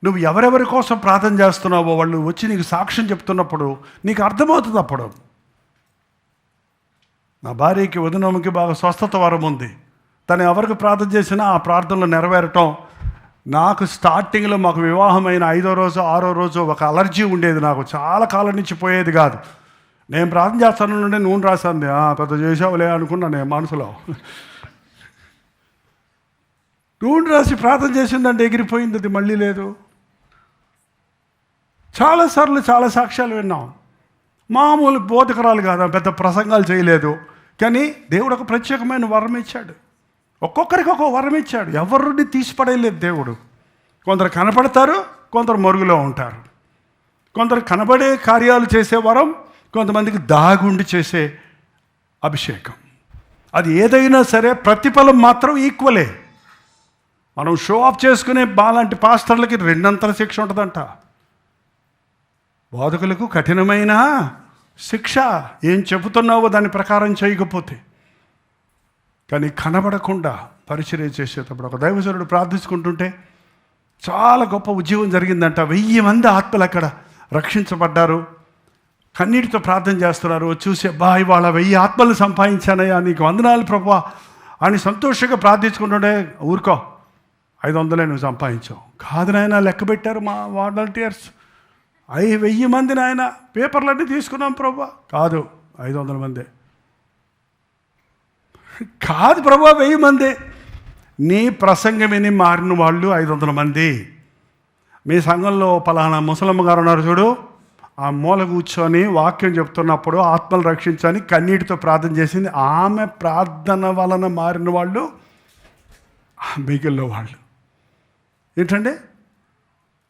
నువ్వు ఎవరెవరి కోసం ప్రార్థన చేస్తున్నావో వాళ్ళు వచ్చి నీకు సాక్ష్యం చెప్తున్నప్పుడు నీకు అర్థమవుతుంది. అప్పుడు నా భార్యకి, వదినమ్మకి బాగా స్వస్థత వరం ఉంది. తను ఎవరికి ప్రార్థన చేసినా ఆ ప్రార్థనలు నెరవేరటం. నాకు స్టార్టింగ్లో మాకు వివాహమైన 5వ రోజు 6వ రోజు ఒక అలర్జీ ఉండేది. నాకు చాలా కాలం నుంచి పోయేది కాదు. నేను ప్రార్థన చేస్తాను నుండి నూనె రాశాను, పెద్ద చేసావులే అనుకున్నా నేను మనసులో. నూనె రాసి ప్రార్థన చేసిందంటే ఎగిరిపోయింది, అది మళ్ళీ లేదు. చాలాసార్లు చాలా సాక్ష్యాలు విన్నాం. మామూలు బోధకురాలు కాదు, పెద్ద ప్రసంగాలు చేయలేదు, కానీ దేవుడు ఒక ప్రత్యేకమైన వరం ఇచ్చాడు. ఒక్కొక్కరికి ఒక్కొక్క వరం ఇచ్చాడు. ఎవరిని తీసిపడేయలేదు దేవుడు. కొందరు కనపడతారు, కొందరు మరుగులో ఉంటారు. కొందరు కనబడే కార్యాలు చేసే వరం, కొంతమందికి దాగుండి చేసే అభిషేకం. అది ఏదైనా సరే ప్రతిఫలం మాత్రం ఈక్వలే. మనం షో ఆఫ్ చేసుకునే బాలాంటి పాస్టర్లకి 2 శిక్ష ఉంటుందంట. బోధకులకు కఠినమైన శిక్ష, ఏం చెబుతున్నావో దాని ప్రకారం చేయకపోతే. కానీ కనబడకుండా పరిచర్య చేసేటప్పుడు ఒక దైవజనుడు ప్రార్థించుకుంటుంటే చాలా గొప్ప ఉద్యోగం జరిగిందంట. 1000 మంది ఆత్మలు అక్కడ రక్షించబడ్డారు. కన్నీటితో ప్రార్థన చేస్తున్నారు. చూసి, ఇవాళ 1000 ఆత్మలు సంపాదించానయ్యా, నీకు వందనాలు ప్రభువా అని సంతోషంగా ప్రార్థించుకుంటుంటే, ఊరుకో 500 నువ్వు సంపాదించావు. కాదు నాయన, లెక్క పెట్టారు మా వాలంటీర్స్, 1000 మంది నాయన, పేపర్లన్నీ తీసుకున్నాం ప్రభా. కాదు, 500 మందే. కాదు ప్రభా, 1000 మందే. నీ ప్రసంగం విని మారిన వాళ్ళు 500 మంది. మీ సంఘంలో పలానా ముసలమ్మ గారు ఉన్నారు చూడు, ఆ మూల కూర్చొని వాక్యం చెప్తున్నప్పుడు ఆత్మలు రక్షించని కన్నీటితో ప్రార్థన చేసింది. ఆమె ప్రార్థన వలన మారిన వాళ్ళు మిగిలిన వాళ్ళు. ఏంటంటే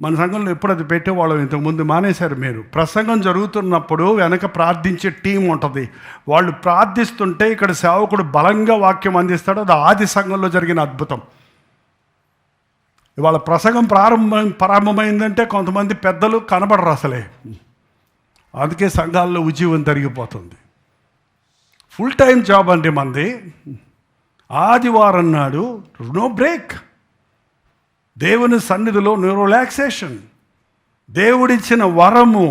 మన సంఘంలో ఎప్పుడు అది పెట్టేవాళ్ళం, ఇంతకుముందు మానేశారు. మీరు ప్రసంగం జరుగుతున్నప్పుడు వెనక ప్రార్థించే టీం ఉంటుంది. వాళ్ళు ప్రార్థిస్తుంటే ఇక్కడ సేవకుడు బలంగా వాక్యం అందిస్తాడు. అది ఆది సంఘంలో జరిగిన అద్భుతం. ఇవాళ ప్రసంగం ప్రారంభమైందంటే కొంతమంది పెద్దలు కనబడరు అసలే. అందుకే సంఘాల్లో ఉద్యోగం తరిగిపోతుంది. ఫుల్ టైం జాబ్ అండి మంది. ఆదివారం నాడు నో బ్రేక్. దేవుని సన్నిధిలో నో రిలాక్సేషన్. దేవుడిచ్చిన వరము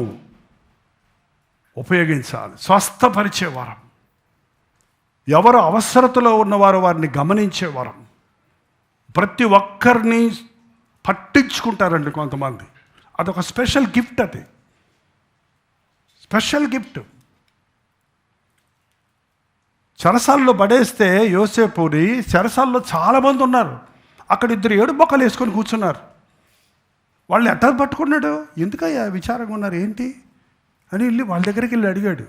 ఉపయోగించాలి. స్వస్థపరిచే వరం, ఎవరు అవసరతలో ఉన్నవారు వారిని గమనించే వరం. ప్రతి ఒక్కరిని పట్టించుకుంటారండి కొంతమంది. అదొక స్పెషల్ గిఫ్ట్. అది స్పెషల్ గిఫ్ట్. చెరసాల్లో పడేస్తే యోసేపుని చెరసాల్లో చాలామంది ఉన్నారు. అక్కడ 2 ఏడుబొక్కలు వేసుకొని కూర్చున్నారు. వాళ్ళని ఎట్లా పట్టుకున్నాడు? ఎందుకయ్యా విచారంగా ఉన్నారు ఏంటి అని వెళ్ళి వాళ్ళ దగ్గరికి వెళ్ళి అడిగాడు.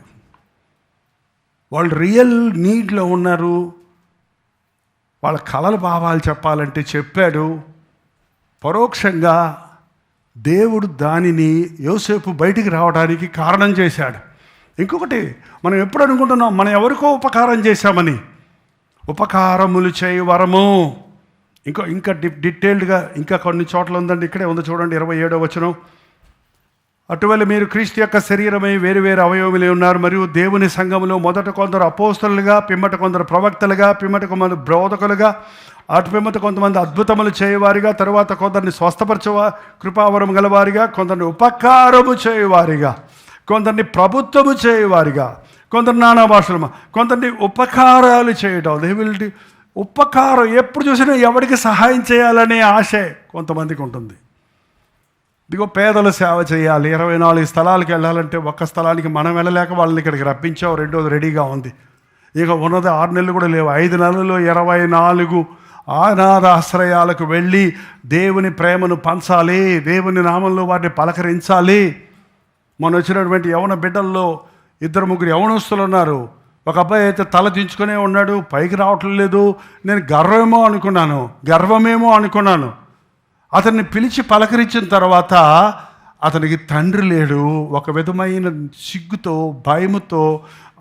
వాళ్ళు రియల్ నీడ్లో ఉన్నారు. వాళ్ళ కలల భావాలు చెప్పాలంటే చెప్పాడు. పరోక్షంగా దేవుడు దానిని యోసేపు బయటికి రావడానికి కారణం చేశాడు. ఇంకొకటి, మనం ఎప్పుడు అనుకుంటున్నాం మనం ఎవరికో ఉపకారం చేశామని. ఉపకారములు చేయ వరము ఇంకా డీటెయిల్డ్గా ఇంకా కొన్ని చోట్ల ఉందండి. ఇక్కడే ఉంది చూడండి, 27వ వచనం. అటువల్ల మీరు క్రీస్తు యొక్క శరీరమై వేరు వేరు అవయవములే ఉన్నారు, మరియు దేవుని సంఘములో మొదట కొందరు అపోస్తలులుగా, పిమ్మట కొందరు ప్రవక్తలుగా, పిమ్మట కొందరు బోధకులుగా, అటు పిమ్మట కొంతమంది అద్భుతములు చేయవారిగా, తరువాత కొందరిని స్వస్థపరచ కృపావరం గలవారిగా, కొందరిని ఉపకారము చేయవారిగా, కొందరిని ప్రభుత్వము చేయవారిగా, కొందరు నానా భాషలు, కొందరిని ఉపకారాలు చేయటం. దేవుడి ఉపకారం ఎప్పుడు చూసినా ఎవరికి సహాయం చేయాలనే ఆశే కొంతమందికి ఉంటుంది. ఇదిగో పేదల సేవ చేయాలి. 24 స్థలాలకు వెళ్ళాలంటే ఒక్క స్థలానికి మనం వెళ్ళలేక వాళ్ళని ఇక్కడికి రప్పించావు, రెండోది రెడీగా ఉంది. ఇక ఉన్నది 6 నెలలు కూడా లేవు. 5 నెలల్లో 24 అనాథ ఆశ్రయాలకు వెళ్ళి దేవుని ప్రేమను పంచాలి, దేవుని నామంలో వారిని పలకరించాలి. మొన్న వచ్చినటువంటి యవన బిడ్డల్లో 2-3 యవనస్తులు ఉన్నారు. ఒక అబ్బాయి అయితే తల దించుకునే ఉన్నాడు, పైకి రావటం లేదు. నేను గర్వమేమో అనుకున్నాను. అతన్ని పిలిచి పలకరించిన తర్వాత అతనికి తండ్రి లేడు. ఒక విధమైన సిగ్గుతో, భయముతో,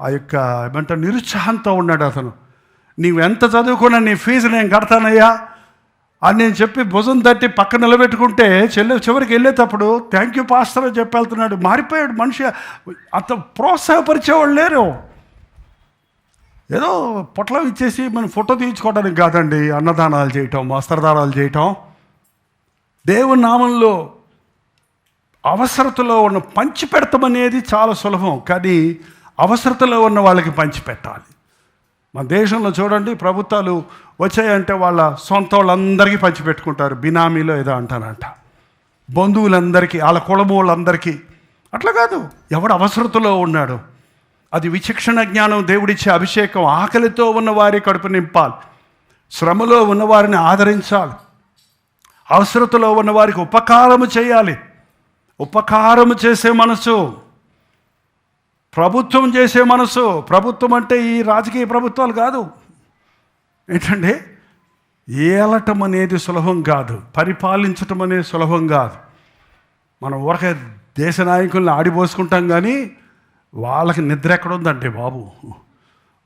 ఆ యొక్క ఏమంటారు నిరుత్సాహంతో ఉన్నాడు అతను. నీవు ఎంత చదువుకున్నా నీ ఫీజు నేను కడతానయ్యా అని నేను చెప్పి భుజం తట్టి పక్కన నిలబెట్టుకుంటే చివరికి వెళ్ళేటప్పుడు థ్యాంక్ యూ పాస్టర్ అని చెప్పి వెళ్తున్నాడు. మారిపోయాడు మనిషి. అంత ప్రోత్సాహపరిచేవాళ్ళు లేరు. ఏదో పొట్లం ఇచ్చేసి మనం ఫోటో తీయించుకోవడానికి కాదండి అన్నదానాలు చేయటం, వస్త్రదానాలు చేయటం. దేవుని నామంలో అవసరతలో ఉన్న పంచి పెడతామనేది చాలా సులభం, కానీ అవసరతలో ఉన్న వాళ్ళకి పంచి పెట్టాలి. మన దేశంలో చూడండి, ప్రభుత్వాలు వచ్చాయంటే వాళ్ళ సొంత వాళ్ళందరికీ పంచిపెట్టుకుంటారు. బినామీలో ఏదో అంటానంట, బంధువులందరికీ, వాళ్ళ కులము వాళ్ళందరికీ. అట్లా కాదు, ఎవడు అవసరతలో ఉన్నాడు. అది విచక్షణ జ్ఞానం, దేవుడిచ్చే అభిషేకం. ఆకలితో ఉన్నవారి కడుపు నింపాలి, శ్రమలో ఉన్నవారిని ఆదరించాలి, అవసరతలో ఉన్నవారికి ఉపకారము చేయాలి. ఉపకారము చేసే మనసు, ప్రభుత్వం చేసే మనసు. ప్రభుత్వం అంటే ఈ రాజకీయ ప్రభుత్వాలు కాదు. ఏంటంటే ఏలటం అనేది సులభం కాదు, పరిపాలించటం అనేది సులభం కాదు. మనం ఊరకే దేశ నాయకుల్ని ఆడిపోసుకుంటాం, కానీ వాళ్ళకి నిద్ర ఎక్కడుందంటే బాబు.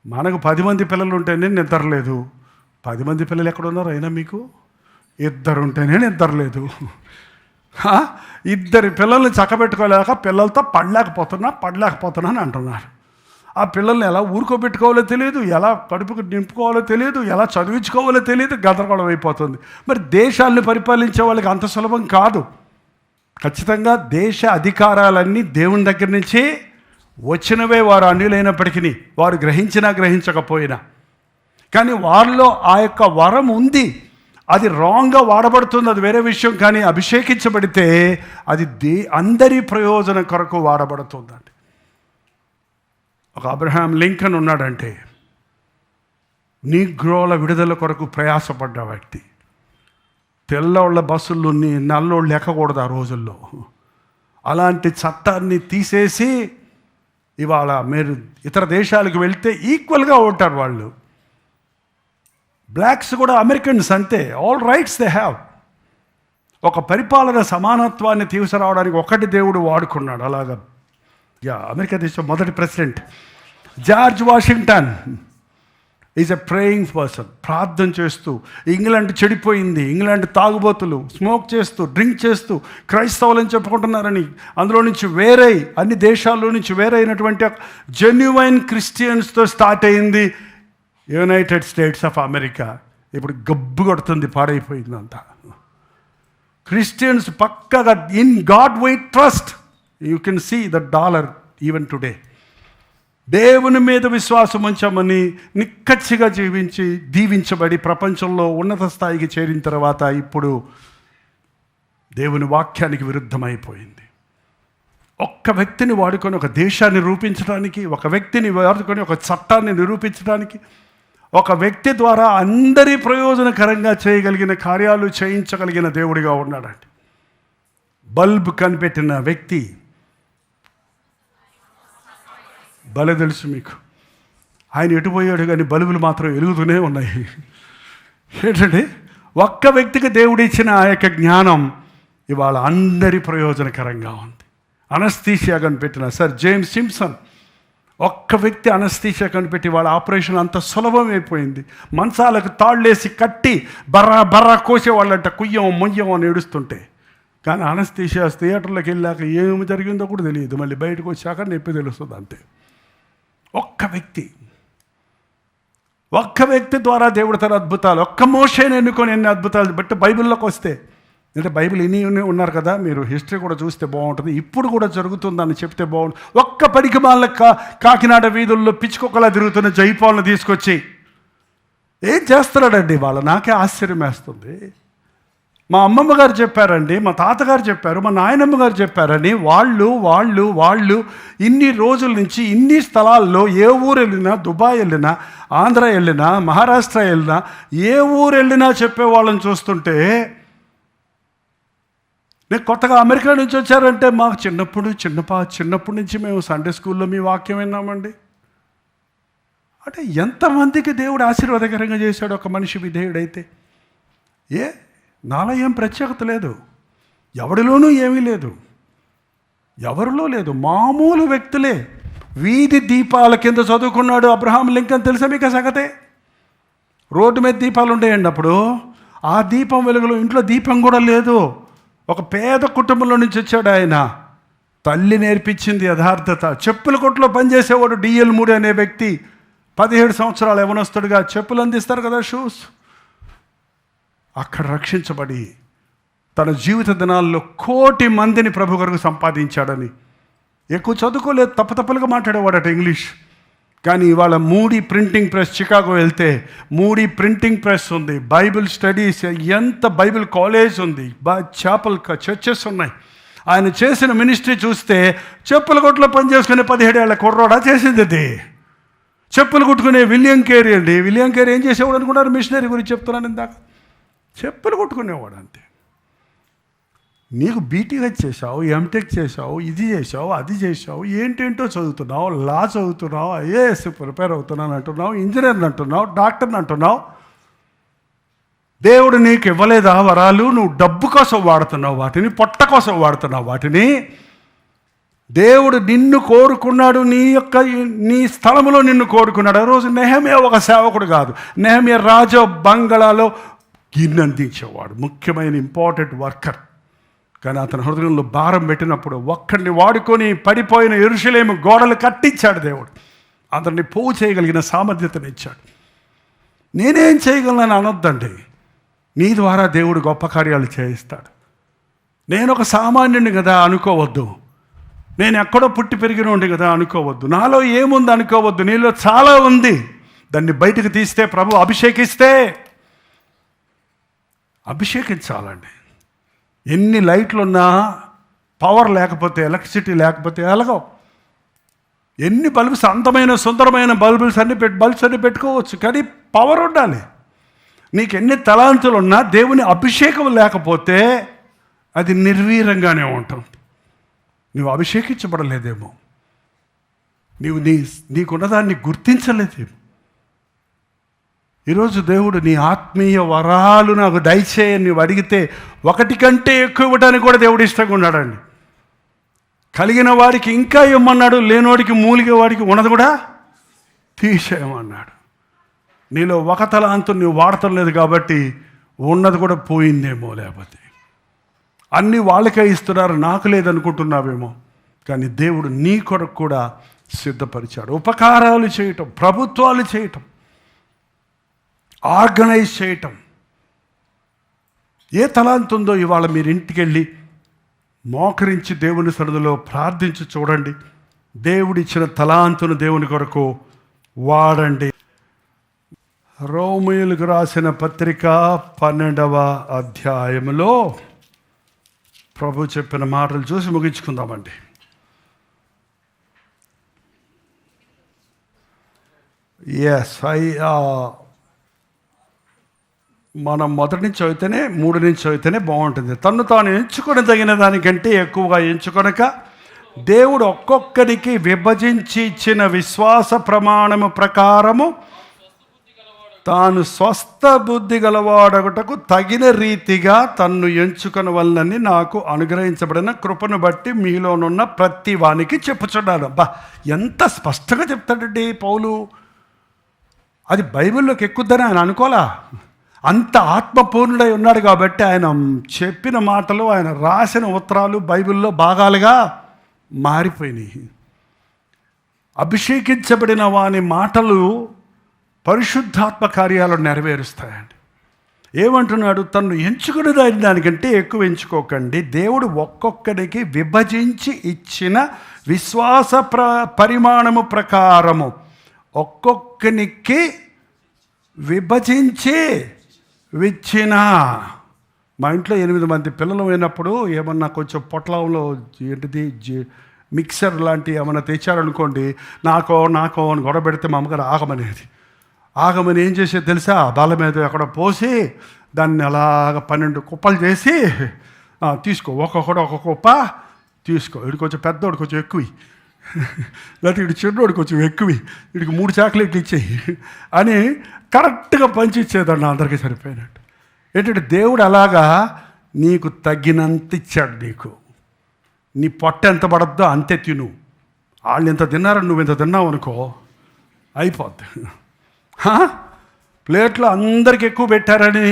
మనకు 10 మంది పిల్లలు ఉంటేనే నిద్ర లేదు. 10 మంది పిల్లలు ఎక్కడున్నారు అయినా మీకు? 2 ఉంటేనే నిద్ర లేదు. 2 పిల్లల్ని చక్కబెట్టుకోలేక పిల్లలతో పడలేకపోతున్నా అని అంటున్నారు. ఆ పిల్లల్ని ఎలా ఊరుకోబెట్టుకోవాలో తెలియదు, ఎలా కడుపుకు నింపుకోవాలో తెలియదు, ఎలా చదివించుకోవాలో తెలియదు, గందరగోళం అయిపోతుంది. మరి దేశాలను పరిపాలించే వాళ్ళకి అంత సులభం కాదు. ఖచ్చితంగా దేశ అధికారాలన్నీ దేవుని దగ్గర నుంచి వచ్చినవే. వారు అన్యులైనప్పటికీ, వారు గ్రహించినా గ్రహించకపోయినా, కానీ వారిలో ఆ యొక్క వరం ఉంది. అది రాంగ్గా వాడబడుతుంది, అది వేరే విషయం. కానీ అభిషేకించబడితే అది అందరి ప్రయోజనం కొరకు వాడబడుతుందండి. ఒక అబ్రహాం లింకన్ ఉన్నాడంటే, నీగ్రోల విడుదల కొరకు ప్రయాసపడ్డ వ్యక్తి. తెల్లవాళ్ళ బస్సుల్లో నల్లోళ్ళు ఎక్కకూడదు ఆ రోజుల్లో. అలాంటి చట్టాన్ని తీసేసి ఇవాళ మీరు ఇతర దేశాలకు వెళ్తే ఈక్వల్గా ఉంటారు వాళ్ళు. బ్లాక్స్ కూడా అమెరికన్స్ అంతే, ఆల్ రైట్స్ దే హ్యావ్. ఒక పరిపాలన సమానత్వాన్ని తీసుకురావడానికి ఒకటి దేవుడు వాడుకున్నాడు. అలాగా అమెరికా దేశం మొదటి president George Washington is a praying person. ప్రార్థన చేస్తూ, ఇంగ్లాండ్ చెడిపోయింది, ఇంగ్లాండ్ తాగుబోతులు స్మోక్ చేస్తూ, డ్రింక్ చేస్తూ, క్రైస్తవులని చెప్పుకుంటున్నారని అందులో నుంచి వేరై, అన్ని దేశాల్లో నుంచి వేరైనటువంటి జెన్యువైన్ క్రిస్టియన్స్తో స్టార్ట్ అయింది యునైటెడ్ స్టేట్స్ ఆఫ్ అమెరికా. ఇప్పుడు గబ్బు కొడుతుంది, పాడైపోయిందంతా. క్రిస్టియన్స్ పక్కగా in God we trust. You can see the dollar even today. దేవుని మీద విశ్వాసం ఉంచామని నిక్కచ్చిగా జీవించి దీవించబడి ప్రపంచంలో ఉన్నత స్థాయికి చేరిన తర్వాత ఇప్పుడు దేవుని వాక్యానికి విరుద్ధమైపోయింది. ఒక్క వ్యక్తిని వాడుకొని ఒక దేశాన్ని రూపించడానికి, ఒక వ్యక్తిని వాడుకొని ఒక చట్టాన్ని నిరూపించడానికి, ఒక వ్యక్తి ద్వారా అందరి ప్రయోజనకరంగా చేయగలిగిన కార్యాలు చేయించగలిగిన దేవుడిగా ఉన్నాడండి. బల్బ్ కనిపెట్టిన వ్యక్తి భలే తెలుసు మీకు. ఆయన ఎటుపోయాడు కానీ బల్బులు మాత్రం వెలుగుతూనే ఉన్నాయి. ఏంటంటే ఒక్క వ్యక్తికి దేవుడు ఇచ్చిన ఆ యొక్క జ్ఞానం ఇవాళ అందరి ప్రయోజనకరంగా ఉంది. అనస్థీషియా కనిపెట్టిన సర్ జేమ్స్ సింప్సన్ ఒక్క వ్యక్తి అనస్థీషియా కనిపెట్టి వాళ్ళ ఆపరేషన్ అంత సులభం అయిపోయింది. మంచాలకు తాళ్ళేసి కట్టి బర్రా బర్రా కోసేవాళ్ళంట, కుయ్యం మొయ్యం అని ఏడుస్తుంటే. కానీ అనస్థీషియా థియేటర్లోకి వెళ్ళాక ఏమి జరిగిందో కూడా తెలియదు, మళ్ళీ బయటకు వచ్చాక నొప్పి తెలుస్తుంది అంతే. ఒక్క వ్యక్తి ద్వారా దేవుడు తన అద్భుతాలు, ఒక్క మోషేని ఎన్నుకొని ఎన్ని అద్భుతాలు బట్టి బైబిల్లోకి వస్తే, అంటే బైబిల్ ఇన్ని ఉన్నారు కదా, మీరు హిస్టరీ కూడా చూస్తే బాగుంటుంది, ఇప్పుడు కూడా జరుగుతుందని చెప్తే బాగుంటుంది. ఒక్క పడికి వాళ్ళ కాకినాడ వీధుల్లో పిచ్చుకొక్కలా తిరుగుతున్న జైపాల్ని తీసుకొచ్చి ఏం చేస్తున్నాడండి వాళ్ళ, నాకే ఆశ్చర్యం వేస్తుంది. మా అమ్మమ్మ గారు చెప్పారండి, మా తాతగారు చెప్పారు, మా నాయనమ్మ గారు చెప్పారని వాళ్ళు ఇన్ని రోజుల నుంచి ఇన్ని స్థలాల్లో ఏ ఊరు వెళ్ళినా, దుబాయ్ వెళ్ళినా, ఆంధ్ర వెళ్ళినా, మహారాష్ట్ర వెళ్ళినా, ఏ ఊరు వెళ్ళినా చెప్పే వాళ్ళని చూస్తుంటే, నేను కొత్తగా అమెరికా నుంచి వచ్చారంటే మాకు చిన్నప్పటి నుంచి మేము సండే స్కూల్లో మీ వాక్యం విన్నామండి. అంటే ఎంతమందికి దేవుడు ఆశీర్వాదకరంగా చేశాడు ఒక మనిషి విధేయుడైతే. నాలో ఏం ప్రత్యేకత లేదు, ఎవరిలోనూ ఏమీ లేదు, ఎవరిలో లేదు, మామూలు వ్యక్తులే. వీధి దీపాల కింద చదువుకున్నాడు అబ్రహాం లింకన్, తెలుసా మీకు ఆ సంగతే? రోడ్డు మీద దీపాలు ఉండేయండి అప్పుడు. ఆ దీపం వెలుగులో ఇంట్లో దీపం కూడా లేదు. ఒక పేద కుటుంబంలో నుంచి వచ్చాడు ఆయన. తల్లి నేర్పించింది యథార్థత. చెప్పుల కొట్లో పనిచేసేవాడు డిఎల్ మూడి అనే వ్యక్తి 17 సంవత్సరాలు యవనస్తుడిగా చెప్పులు అందిస్తారు కదా, షూస్. అక్కడ రక్షించబడి తన జీవిత దినాల్లో 1 కోటి మందిని ప్రభు కొరకు సంపాదించాడని. ఎక్కువ చదువుకోలేదు, తప్పలుగా మాట్లాడేవాడట ఇంగ్లీష్. కానీ ఇవాళ మూడీ ప్రింటింగ్ ప్రెస్, చికాగో వెళ్తే మూడీ ప్రింటింగ్ ప్రెస్ ఉంది, బైబిల్ స్టడీస్, ఎంత బైబిల్ కాలేజ్ ఉంది, చాపల్ చర్చెస్ ఉన్నాయి. ఆయన చేసిన మినిస్ట్రీ చూస్తే చెప్పుల కొట్లో పనిచేసుకునే 17 ఏళ్ల కుర్రోడా చేసింది అది. చెప్పులు కుట్టుకునే విలియం కేరీ అండి. విలియం కేరీ ఏం చేసేవాడు అనుకున్నారు? మిషనరీ గురించి చెప్తున్నాను ఇందాక. చెప్పులు కొట్టుకునేవాడు అంతే. నీకు బీటీహెచ్ చేసావు, ఎంటెక్ చేసావు, ఇది చేసావు, అది చేసావు, ఏంటేంటో చదువుతున్నావు, లా చదువుతున్నావు, ఐఏఎస్ ప్రిపేర్ అవుతున్నాను అంటున్నావు, ఇంజనీర్ని అంటున్నావు, డాక్టర్ని అంటున్నావు. దేవుడు నీకు ఇవ్వలేదా వరాలు? నువ్వు డబ్బు కోసం వాడుతున్నావు వాటిని, పొట్ట కోసం వాడుతున్నావు వాటిని. దేవుడు నిన్ను కోరుకున్నాడు, నీ స్థలంలో నిన్ను కోరుకున్నాడు. ఆ రోజు నెహెమ్యా ఒక సేవకుడు కాదు, నెహెమ్యా రాజ బంగళాలో గిన్నె అందించేవాడు, ముఖ్యమైన ఇంపార్టెంట్ వర్కర్. కానీ అతని హృదయంలో భారం పెట్టినప్పుడు ఒక్కడిని వాడుకొని పడిపోయిన యెరూషలేము గోడలు కట్టించాడు దేవుడు. అతన్ని పోగు చేయగలిగిన సామర్థ్యతను ఇచ్చాడు. నేనేం చేయగలను అనొద్దండి, నీ ద్వారా దేవుడు గొప్ప కార్యాలు చేయిస్తాడు. నేను ఒక సామాన్యుడిని కదా అనుకోవద్దు, నేను ఎక్కడో పుట్టి పెరిగినోండి కదా అనుకోవద్దు, నాలో ఏముంది అనుకోవద్దు. నీలో చాలా ఉంది. దాన్ని బయటకు తీస్తే, ప్రభు అభిషేకించాలండి. ఎన్ని లైట్లున్నా పవర్ లేకపోతే, ఎలక్ట్రిసిటీ లేకపోతే ఎలాగో. ఎన్ని బల్బ్స్, అందమైన సుందరమైన బల్బ్స్ అన్ని పెట్టుకోవచ్చు, కానీ పవర్ ఉండాలి. నీకు ఎన్ని తలాంతులు ఉన్నా దేవుని అభిషేకం లేకపోతే అది నిర్వీర్యంగానే ఉంటుంది. నువ్వు అభిషేకించబడలేదేమో, నీకున్నదాన్ని గుర్తించలేదేమో. ఈరోజు దేవుడు నీ ఆత్మీయ వరాలు నాకు దయచేయని నువ్వు అడిగితే 1 కంటే ఎక్కువ ఇవ్వడానికి కూడా దేవుడు ఇష్టంగా ఉన్నాడండి. కలిగిన వాడికి ఇంకా ఇవ్వమన్నాడు, లేనివాడికి మూలిగే వాడికి ఉన్నది కూడా తీసేయమన్నాడు. నీలో 1 తలాంతు నువ్వు వాడటం లేదు కాబట్టి ఉన్నది కూడా పోయిందేమో, లేకపోతే అన్నీ వాళ్ళకే ఇస్తున్నారు, నాకు లేదనుకుంటున్నావేమో. కానీ దేవుడు నీ కొరకు కూడా సిద్ధపరిచాడు. ఉపకారాలు చేయటం, ప్రభుత్వాలు చేయటం, ఆర్గనైజ్ చేయటం. ఏ తలాంతు ఉందో ఇవాళ మీరు ఇంటికి వెళ్ళి మోకరించి దేవుని సన్నిధిలో ప్రార్థించి చూడండి. దేవుడిచ్చిన తలాంతును దేవుని కొరకు వాడండి. రోమీయులకు రాసిన పత్రిక 12వ అధ్యాయంలో ప్రభు చెప్పిన మాటలు చూసి ముగించుకుందామండి. మనం మొదటి నుంచి చదివితేనే 3 నుంచి చదివితేనే బాగుంటుంది. తను తాను ఎంచుకొని తగిన దానికంటే ఎక్కువగా ఎంచుకొనక దేవుడు ఒక్కొక్కరికి విభజించి ఇచ్చిన విశ్వాస ప్రమాణము ప్రకారము తాను స్వస్థ బుద్ధి గలవాడగుటకు తగిన రీతిగా తన్ను ఎంచుకొని వలనని నాకు అనుగ్రహించబడిన కృపను బట్టి మీలోనున్న ప్రతి వానికి చెప్పుచున్నాను. ఎంత స్పష్టంగా చెప్తాడండి పౌలు. అది బైబిల్లోకి ఎక్కుద్దని ఆయన అనుకోలా. అంత ఆత్మపూర్ణుడై ఉన్నాడు కాబట్టి ఆయన చెప్పిన మాటలు, ఆయన రాసిన ఉత్తరాలు బైబిల్లో భాగాలుగా మారిపోయినాయి. అభిషేకించబడిన వాని మాటలు పరిశుద్ధాత్మ కార్యాలను నెరవేరుస్తాయండి. ఏమంటున్నాడు? తను ఎంచుకునే దానికంటే ఎక్కువ ఎంచుకోకండి. దేవుడు ఒక్కొక్కడికి విభజించి ఇచ్చిన విశ్వాస పరిమాణము ప్రకారము ఒక్కొక్కనికి విభజించి ఇచ్చిన. మా ఇంట్లో 8 మంది పిల్లలు అయినప్పుడు ఏమన్నా కొంచెం పొట్లంలో ఏంటిది మిక్సర్ లాంటి ఏమన్నా తెచ్చారనుకోండి, నాకో అని గొడవ పెడితే మా అమ్మగారు ఆగమని ఏం చేసేది తెలుసా? బాల మీద అక్కడ పోసి దాన్ని అలాగ 12 కుప్పలు చేసి తీసుకో, ఒక్కొక్క కుప్ప తీసుకో, ఇటు కొంచెం పెద్దోడు కొంచెం ఎక్కువ, లేకపోతే ఇటు చిన్నోడు కొంచెం ఎక్కువ, వీడికి 3 చాక్లెట్లు ఇచ్చేయి అని కరెక్ట్గా పంచి ఇచ్చేదండి అందరికీ సరిపోయినట్టు. ఏంటంటే దేవుడు అలాగా నీకు తగినంత ఇచ్చాడు. నీ పొట్ట ఎంత పడద్దో అంతే తిను. వాళ్ళు ఎంత తిన్నారని నువ్వు ఎంత తిన్నావు అనుకో అయిపోద్ది. ప్లేట్లో అందరికి ఎక్కువ పెట్టారని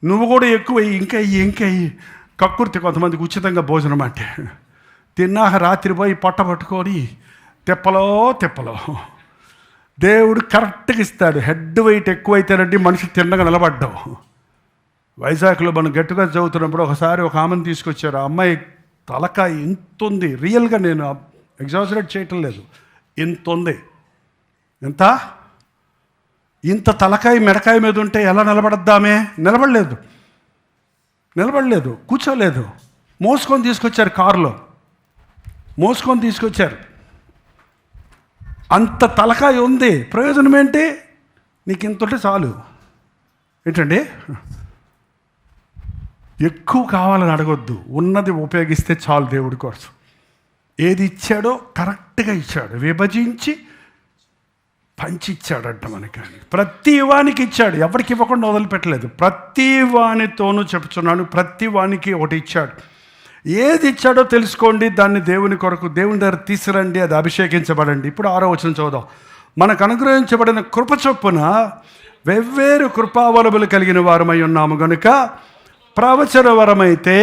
నువ్వు కూడా ఎక్కువ ఇంకా కక్కుర్తి. కొంతమందికి ఉచితంగా భోజనం అంటే తిన్నాక రాత్రి పోయి పొట్ట పట్టుకొని తిప్పలో దేవుడు కరెక్ట్గా ఇస్తాడు. హెడ్ వెయిట్ ఎక్కువైతేనండి మనిషి తిన్నగా నిలబడ్డావు. వైజాగ్లో మనం గట్టిగా చదువుతున్నప్పుడు ఒకసారి ఒక ఆమెను తీసుకొచ్చారు. ఆ అమ్మాయి తలకాయ ఇంత ఉంది, రియల్గా నేను ఎగ్జాజరేట్ చేయటం లేదు, ఇంత ఉంది. ఎంత? ఇంత తలకాయ మెడకాయ మీద ఉంటే ఎలా నిలబడద్దామే? నిలబడలేదు, కూర్చోలేదు. మోసుకొని తీసుకొచ్చారు, కారులో మోసుకొని తీసుకొచ్చారు. అంత తలకాయ ఉంది. ప్రయోజనం ఏంటి? నీకు ఇంత ఉంటే చాలు. ఏంటండి? ఎక్కువ కావాలని అడగొద్దు, ఉన్నది ఉపయోగిస్తే చాలు. దేవుడి కోసం ఏది ఇచ్చాడో కరెక్ట్గా ఇచ్చాడు, విభజించి పంచి ఇచ్చాడంట మనకి. ప్రతి వానికి ఇచ్చాడు, ఎవరికి ఇవ్వకుండా వదిలిపెట్టలేదు. ప్రతి వానితోనూ చెప్తున్నాను, ప్రతి వానికి ఒకటి ఇచ్చాడు. ఏది ఇచ్చాడో తెలుసుకోండి, దాన్ని దేవుని కొరకు దేవుని దగ్గర తీసుకురండి, అది అభిషేకించబడండి. ఇప్పుడు 6వ వచనం చదువుదాం. మనకు అనుగ్రహించబడిన కృప చొప్పున వెవ్వేరు కృపావలములు కలిగిన వారమై ఉన్నాము గనుక ప్రవచన వరమైతే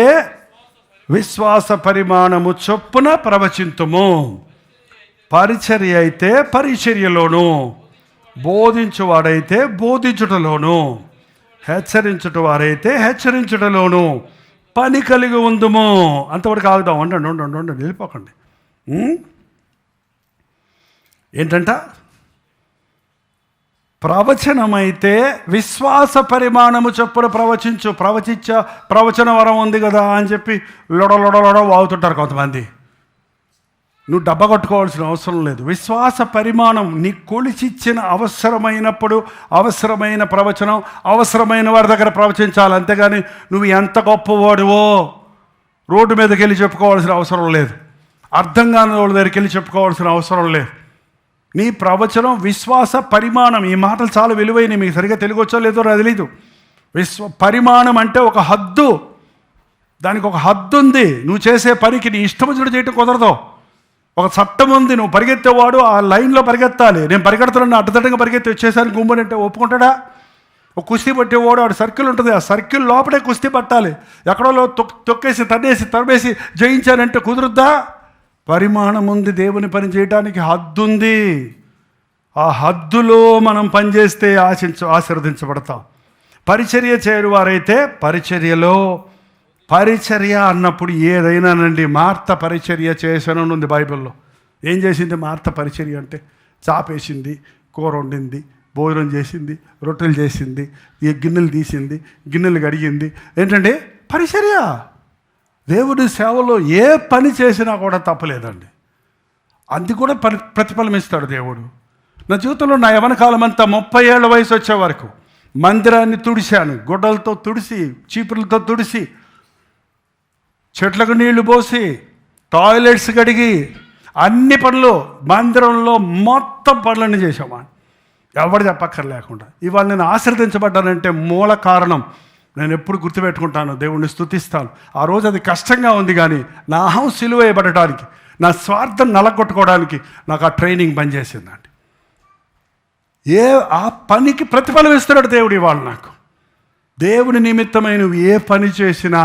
విశ్వాస పరిమాణము చొప్పున ప్రవచింతుము, పరిచర్య అయితే పరిచర్యలోను, బోధించువాడైతే బోధించుటలోను, హెచ్చరించుట వారైతే హెచ్చరించుటలోను పని కలిగి ఉందుము. అంతవరకు ఆగుదాం. ఉండండి వెళ్ళిపోకండి. ఏంటంట? ప్రవచనమైతే విశ్వాస పరిమాణము చొప్పున ప్రవచన వరం ఉంది కదా అని చెప్పి లొడ వాగుతుంటారు కొంతమంది. నువ్వు డబ్బా కొట్టుకోవాల్సిన అవసరం లేదు. విశ్వాస పరిమాణం నీ కొలిచిచ్చిన అవసరమైనప్పుడు అవసరమైన ప్రవచనం అవసరమైన వారి దగ్గర ప్రవచించాలి. అంతేగాని నువ్వు ఎంత గొప్పవాడువో రోడ్డు మీదకి వెళ్ళి చెప్పుకోవాల్సిన అవసరం లేదు. అర్థం కాని వాళ్ళ దగ్గరికి వెళ్ళి చెప్పుకోవాల్సిన అవసరం లేదు. నీ ప్రవచనం విశ్వాస పరిమాణం. ఈ మాటలు చాలా విలువైనవి. మీకు సరిగ్గా తెలుగు వచ్చో లేదో నాకు తెలీదు. పరిమాణం అంటే ఒక హద్దు, దానికి ఒక హద్దు ఉంది. నువ్వు చేసే పనికి నీ ఇష్టం వచ్చినట్టు చేయటం కుదరదు. ఒక చట్టం ఉంది. నువ్వు పరిగెత్తేవాడు ఆ లైన్లో పరిగెత్తాలి. నేను పరిగెడుతున్నాను, అడ్డదడ్డంగా పరిగెత్తి వచ్చేసాను గుమ్మనంటే ఒప్పుకుంటాడా? ఒక కుస్తీ పట్టేవాడు, ఆడు సర్కిల్ ఉంటుంది, ఆ సర్కిల్ లోపలే కుస్తీ పట్టాలి. ఎక్కడో తొక్కేసి తరిమేసి జయించానంటే కుదురుద్దా? పరిమాణం ఉంది. దేవుని పని చేయడానికి హద్దు ఉంది. ఆ హద్దులో మనం పనిచేస్తే ఆశీర్వదించబడతాం. పరిచర్య చేయని వారైతే పరిచర్యలో. పరిచర్య అన్నప్పుడు ఏదైనానండి. మార్త పరిచర్య చేశానని ఉంది బైబిల్లో. ఏం చేసింది మార్త పరిచర్య అంటే? చాపేసింది, కూర వండింది, భోజనం చేసింది, రొట్టెలు చేసింది, ఈ గిన్నెలు తీసింది, గిన్నెలు కడిగింది. ఏంటండి? పరిచర్య. దేవుడి సేవలో ఏ పని చేసినా కూడా తప్పలేదండి. అది కూడా ప్రతిఫలం ఇస్తాడు దేవుడు. నా జీవితంలో నా యవ్వన కాలం అంతా 30 ఏళ్ల వయసు వచ్చే వరకు మందిరాన్ని తుడిశాను, గుడ్డలతో తుడిసి, చీపులతో తుడిసి, చెట్లకు నీళ్లు పోసి, టాయిలెట్స్ కడిగి, అన్ని పనులు మందిరంలో మొత్తం పనులన్నీ చేసామా, ఎవరు చెప్పక్కర్లేకుండా. ఇవాళ నేను ఆశీర్వదించబడ్డానంటే మూల కారణం నేను ఎప్పుడు గుర్తుపెట్టుకుంటాను, దేవుణ్ణి స్తుతిస్తాను. ఆ రోజు అది కష్టంగా ఉంది, కానీ నా అహం సిలువేయబడటానికి, నా స్వార్థం నలగొట్టుకోవడానికి నాకు ఆ ట్రైనింగ్ పనిచేసిందండి. ఆ పనికి ప్రతిఫలం ఇస్తున్నాడు దేవుడు ఇవాళ నాకు. దేవుని నిమిత్తమై నువ్వు ఏ పని చేసినా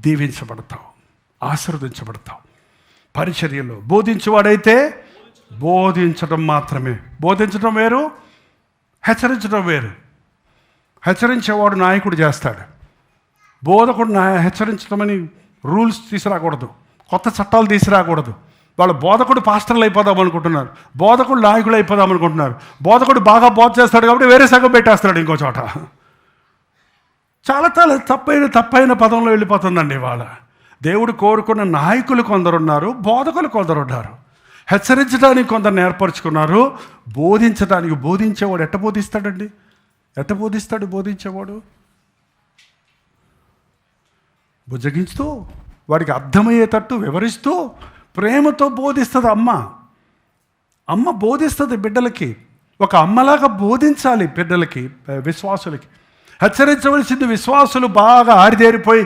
దీవించబడతావు, ఆశీర్వదించబడతావు. పరిచర్యలో బోధించేవాడైతే బోధించడం మాత్రమే. బోధించడం వేరు, హెచ్చరించడం వేరు. హెచ్చరించేవాడు నాయకుడు చేస్తాడు. బోధకుడు హెచ్చరించడమని రూల్స్ తీసుకురాకూడదు, కొత్త చట్టాలు తీసుకురాకూడదు. వాళ్ళు బోధకుడు పాస్టర్లు అయిపోదాం అనుకుంటున్నారు, బోధకుడు నాయకులు అయిపోదాం అనుకుంటున్నారు. బోధకుడు బాగా బోధ చేస్తాడు కాబట్టి వేరే సగం పెట్టేస్తాడు ఇంకో చోట. చాలా చాలా తప్పైన పదంలో వెళ్ళిపోతుందండి ఇవాళ. దేవుడు కోరుకున్న నాయకులు కొందరున్నారు, బోధకులు కొందరున్నారు. హెచ్చరించడానికి కొందరు ఏర్పరచుకున్నారు, బోధించడానికి. బోధించేవాడు ఎట్ట బోధిస్తాడండి? ఎట్ట బోధిస్తాడు బోధించేవాడు? బుజ్జగించుతూ, వాడికి అర్థమయ్యేటట్టు వివరిస్తూ, ప్రేమతో బోధిస్తుంది అమ్మ బోధిస్తుంది బిడ్డలకి. ఒక అమ్మలాగా బోధించాలి బిడ్డలకి, విశ్వాసులకి. హెచ్చరించవలసింది విశ్వాసులు బాగా ఆరిదేరిపోయి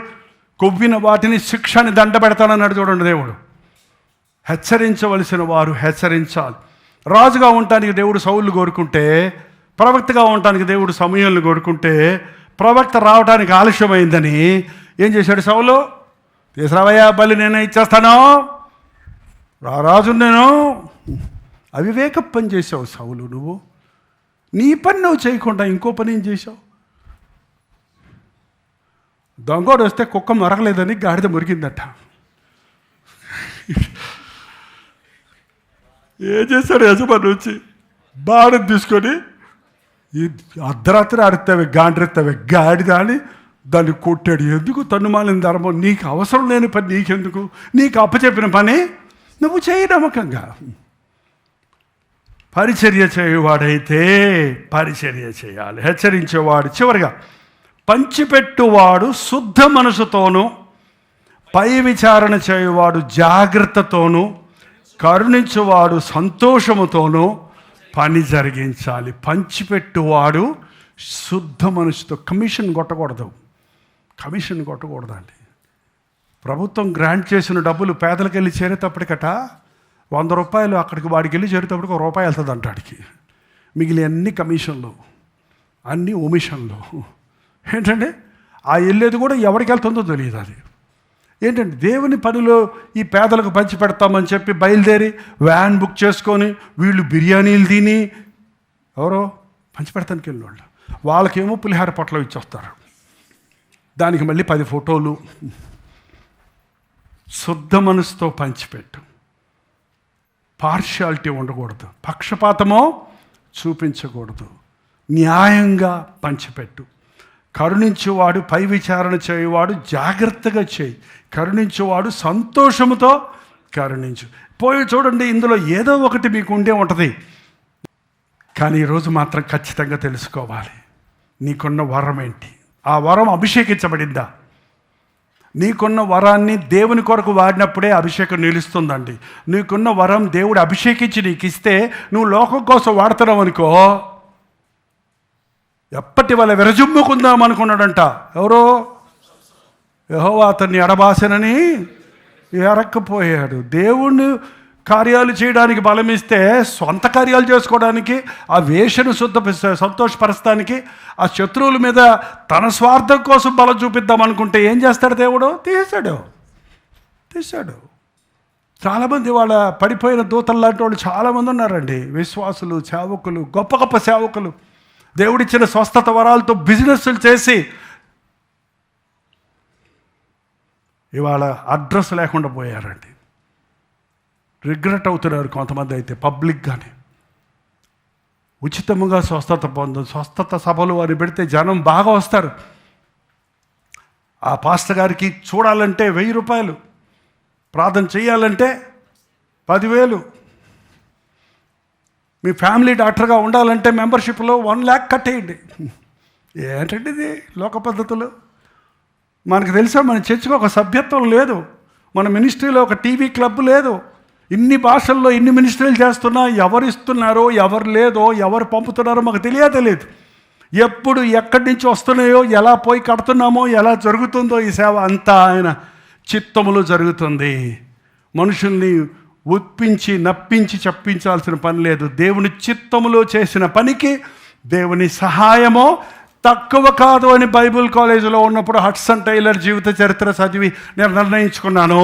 కొవ్విన వాటిని శిక్షని దండబెడతానన్నాడు చూడండి దేవుడు. హెచ్చరించవలసిన వారు హెచ్చరించాలి. రాజుగా ఉండటానికి దేవుడు సౌలును కోరుకుంటే, ప్రవక్తగా ఉండటానికి దేవుడు సమూయేలును కోరుకుంటే, ప్రవక్త రావడానికి ఆలస్యమైందని ఏం చేశాడు సౌలు? తీసురావయ్యా బలి, నేను ఇచ్చేస్తాను, రాజు నేను. అవివేక పని చేసావు సౌలు. నువ్వు నీ పని నువ్వు చేయకుండా ఇంకో పని ఏం చేసావు? దొంగోడు వస్తే కుక్క మరగలేదని గాడిద మురిగిందట. ఏం చేశాడు యజమాని వచ్చి? బాణం తీసుకొని, ఈ అర్ధరాత్రి ఆడుతావే గాండ్రెత్తావే గాడిద అని దాన్ని కొట్టాడు. ఎందుకు? తన్నుమాలిన ధర్మం, నీకు అవసరం లేని పని నీకెందుకు? నీకు అప్పచెప్పిన పని నువ్వు చేయి నమ్మకంగా. పరిచర్య చేయువాడైతే పరిచర్య చేయాలి. హెచ్చరించేవాడు. చివరిగా, పంచిపెట్టువాడు శుద్ధ మనసుతోనూ, పై విచారణ చేయువాడు జాగ్రత్తతోనూ, కరుణించువాడు సంతోషముతోనూ పని జరిగించాలి. పంచిపెట్టువాడు శుద్ధ మనసుతో. కమిషన్ కొట్టకూడదండి. ప్రభుత్వం గ్రాంట్ చేసిన డబ్బులు పేదలకు వెళ్ళి చేరేటప్పటికట 100 రూపాయలు అక్కడికి వాడికి వెళ్ళి చేరేటప్పటికి ₹1 వెళ్తుంది అంటాడికి. మిగిలిన అన్ని కమిషన్లు, అన్ని ఒమిషన్లు. ఏంటంటే ఆ వెళ్ళేది కూడా ఎవరికి వెళ్తుందో తెలియదు. అది ఏంటంటే దేవుని పనిలో ఈ పేదలకు పంచి పెడతామని చెప్పి బయలుదేరి వ్యాన్ బుక్ చేసుకొని వీళ్ళు బిర్యానీలు తిని, ఎవరో పంచి పెడతానికి వెళ్ళిన వాళ్ళకేమో పులిహార పొట్లం ఇచ్చొస్తారు. దానికి మళ్ళీ 10 ఫోటోలు. శుద్ధ మనసుతో పంచిపెట్టు. పార్షియాలిటీ ఉండకూడదు, పక్షపాతమో చూపించకూడదు. న్యాయంగా పంచిపెట్టు. కరుణించేవాడు, పై విచారణ చేయువాడు జాగ్రత్తగా చేయి. కరుణించేవాడు సంతోషముతో కరుణించు. పోయి చూడండి, ఇందులో ఏదో ఒకటి మీకు ఉండే ఉంటుంది. కానీ ఈరోజు మాత్రం ఖచ్చితంగా తెలుసుకోవాలి, నీకున్న వరం ఏంటి? ఆ వరం అభిషేకించబడిందా? నీకున్న వరాన్ని దేవుని కొరకు వాడినప్పుడే అభిషేకం నిలుస్తుందండి. నీకున్న వరం దేవుడు అభిషేకించి నీకు ఇస్తే, నువ్వు లోకం కోసం వాడుతున్నావు అనుకో, ఎప్పటి వల్ల విరజుమ్ముకుందాం అనుకున్నాడంట. ఎవరో? యెహోవా అతన్ని ఎడబాసనని ఎరక్కపోయాడు. దేవుణ్ణి కార్యాలు చేయడానికి బలమిస్తే, సొంత కార్యాలు చేసుకోవడానికి, ఆ వేషను సంతోషపరచడానికి, ఆ శత్రువుల మీద తన స్వార్థం కోసం బలం చూపిద్దాం అనుకుంటే ఏం చేస్తాడు దేవుడు? తీశాడు. చాలామంది వాళ్ళ పడిపోయిన దూతలు లాంటి వాళ్ళు చాలామంది ఉన్నారండి. విశ్వాసులు, సేవకులు, గొప్ప గొప్ప సేవకులు, దేవుడిచ్చిన స్వస్థత వరాలతో బిజినెస్లు చేసి ఇవాళ అడ్రస్ లేకుండా పోయారండి. రిగ్రెట్ అవుతున్నారు కొంతమంది అయితే పబ్లిక్గానే. ఉచితముగా స్వస్థత సభలు అని పెడితే జనం బాగా వస్తారు. ఆ పాస్టర్ గారికి చూడాలంటే ₹1000, ప్రార్థన చేయాలంటే 10,000, మీ ఫ్యామిలీ డాక్టర్గా ఉండాలంటే మెంబర్షిప్లో 1 lakh కట్టేయండి. ఏంటంటే ఇది లోక పద్ధతులు. మనకు తెలుసా, మన చర్చికి ఒక సభ్యత్వం లేదు, మన మినిస్ట్రీలో ఒక టీవీ క్లబ్ లేదు. ఇన్ని భాషల్లో ఇన్ని మినిస్ట్రీలు చేస్తున్నా ఎవరు ఇస్తున్నారో ఎవరు లేదో ఎవరు పంపుతున్నారో మాకు తెలియదు. ఎప్పుడు ఎక్కడి నుంచి వస్తున్నాయో, ఎలా పోయి కడుతున్నామో, ఎలా జరుగుతుందో ఈ సేవ అంతా ఆయన చిత్తములో జరుగుతుంది. మనుషుల్ని ఒప్పించి నప్పించి చెప్పించాల్సిన పని లేదు. దేవుని చిత్తములో చేసిన పనికి దేవుని సహాయమో తక్కువ కాదు అని బైబిల్ కాలేజీలో ఉన్నప్పుడు హడ్సన్ టైలర్ జీవిత చరిత్ర చదివి నేను నిర్ణయించుకున్నాను.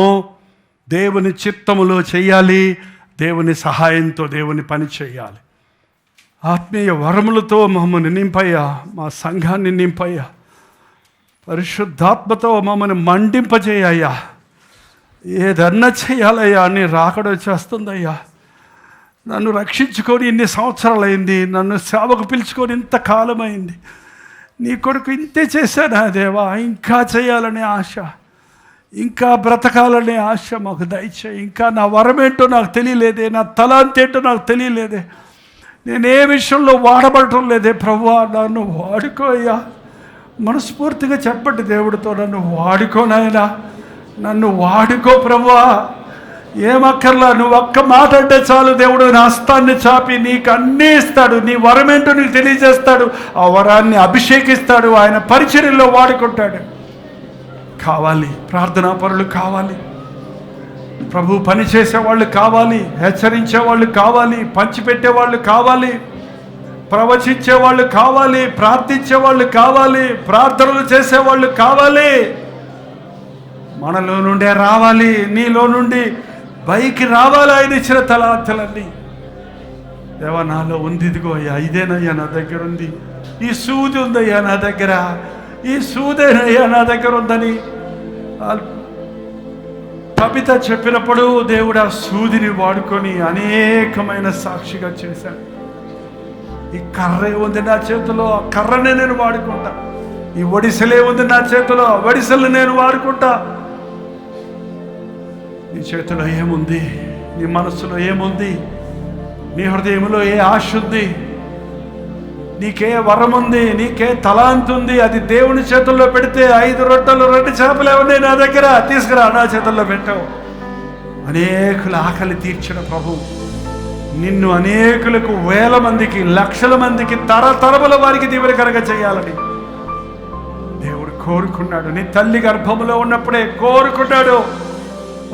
దేవుని చిత్తములో చేయాలి, దేవుని సహాయంతో దేవుని పని చేయాలి. ఆత్మీయ వరములతో మమ్మల్ని నింపయ్యా, మా సంఘాన్ని నింపయ్యా, పరిశుద్ధాత్మతో మమ్మల్ని మండింపజేయ్యా. ఏదన్నా చేయాలయ్యా, నీ రాకడ వచ్చేస్తుందయ్యా. నన్ను రక్షించుకొని ఇన్ని సంవత్సరాలైంది, నన్ను సేవకు పిలుచుకొని ఇంత కాలమైంది. నీ కొడుకు ఇంతే చేశానా దేవా, ఇంకా చేయాలనే ఆశ, ఇంకా బ్రతకాలనే ఆశ మాకు దయచేయి. ఇంకా నా వరమేంటో నాకు తెలియలేదే, నా తలాంతేంటో నాకు తెలియలేదే, నేనే విషయంలో వాడబడటం లేదే ప్రభువా, నన్ను వాడుకోయ్యా. మనస్ఫూర్తిగా చెప్పండి దేవుడితో, నన్ను వాడుకోనాయనా, నన్ను వాడుకో ప్రభువా. ఏమక్కర్లా, నువ్వు ఒక్క మాట అంటే చాలు, దేవుడు నా హస్తాన్ని చాపి నీకు అన్నీ ఇస్తాడు. నీ వరమేంటో నీకు తెలియజేస్తాడు, ఆ వరాన్ని అభిషేకిస్తాడు, ఆయన పరిచర్యలో వాడుకుంటాడు. కావాలి, ప్రార్థనా పరులు కావాలి, ప్రభు పని చేసేవాళ్ళు కావాలి, హెచ్చరించేవాళ్ళు కావాలి, పంచిపెట్టేవాళ్ళు కావాలి, ప్రవచించేవాళ్ళు కావాలి, ప్రార్థించేవాళ్ళు కావాలి, ప్రార్థనలు చేసేవాళ్ళు కావాలి. మనలో నుండే రావాలి, నీలో నుండి పైకి రావాలి ఆయన ఇచ్చిన తలాంతులన్నీ. దేవా నాలో ఉంది, ఇదిగో అయ్యా, ఇదేనయ్యా నా దగ్గర ఉంది, ఈ సూది ఉందయ్యా నా దగ్గర, ఈ సూదేనయ్యా నా దగ్గర ఉందని కవిత చెప్పినప్పుడు దేవుడు ఆ సూదిని వాడుకొని అనేకమైన సాక్షిగా చేశాడు. ఈ కర్రే ఉంది నా చేతిలో, ఆ కర్రనే నేను వాడుకుంటా. ఈ ఒడిసెలే ఉంది నా చేతిలో, ఆ ఒడిసెలు నేను వాడుకుంటా. నీ చేతిలో ఏముంది, నీ మనస్సులో ఏముంది, నీ హృదయంలో ఏ ఆశ ఉంది, నీకే వరం ఉంది, నీకే తలాంతు ఉంది, అది దేవుని చేతుల్లో పెడితే 5 రొట్టెలు 2 చేపలే ఉన్నాయి నా దగ్గర, తీసుకురా నా చేతుల్లో పెట్టావు. అనేకుల ఆకలి తీర్చిన ప్రభు నిన్ను అనేకులకు, వేల మందికి, లక్షల మందికి, తరతరముల వారికి దీవెనకరంగా చేయాలని దేవుడు కోరుకున్నాడు. నీ తల్లి గర్భములో ఉన్నప్పుడే కోరుకున్నాడు,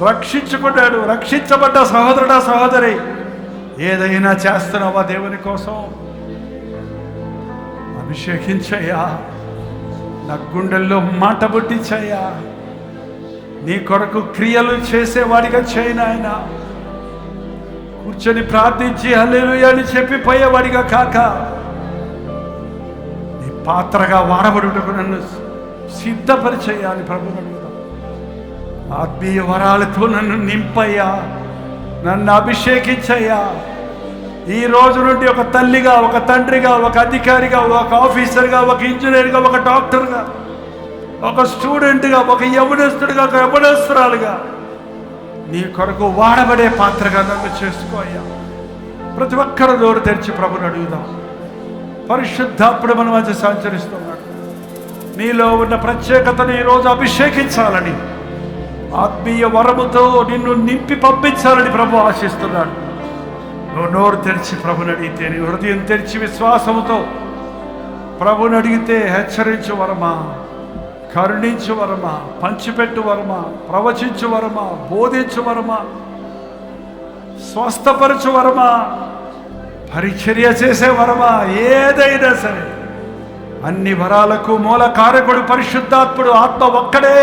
రక్షించుకున్నాడు. రక్షించబడ్డ సహోదరుడా, సహోదరి, ఏదైనా చేస్తున్నావా దేవుని కోసం? అభిషేకించయ్యా, నా గుండెల్లో మాట పుట్టించయ్యా, నీ కొరకు క్రియలు చేసేవాడిగా చేయనాయన. కూర్చొని ప్రార్థించి హల్లెలూయా అని చెప్పిపోయేవాడిగా కాక, నీ పాత్రగా వాడబడుటకు నన్ను సిద్ధపరిచేయాలి ప్రభువు. ఆత్మీయ వరాలతో నన్ను నింపయ్యా, నన్ను అభిషేకించయ్యా. ఈ రోజు నుండి ఒక తల్లిగా, ఒక తండ్రిగా, ఒక అధికారిగా, ఒక ఆఫీసర్గా, ఒక ఇంజనీర్గా, ఒక డాక్టర్గా, ఒక స్టూడెంట్గా, ఒక యవనస్తుడిగా, ఒక యవనస్తురాలుగా నీ కొరకు వాడబడే పాత్రగా నన్ను చేసుకోయ్యా. ప్రతి ఒక్కరు నోరు తెరిచి ప్రభుని అడుగుదాం. పరిశుద్ధాత్ముడు మన మధ్య సంచరిస్తున్నాడు. నీలో ఉన్న ప్రత్యేకతను ఈరోజు అభిషేకించాలని, ఆత్మీయ వరముతో నిన్ను నింపి పంపించాలని ప్రభు ఆశిస్తున్నాడు. నువ్వు నోరు తెరిచి ప్రభుని అడిగితే, నీ హృదయం తెరిచి విశ్వాసముతో ప్రభుని అడిగితే, హెచ్చరించు వరమా, కరుణించు వరమా, పంచిపెట్టు వరమా, ప్రవచించు వరమా, బోధించు వరమా, స్వస్థపరచు వరమా, పరిచర్య చేసే వరమా, ఏదైనా సరే అన్ని వరాలకు మూల కారకుడు పరిశుద్ధాత్ముడు ఆత్మ ఒక్కడే.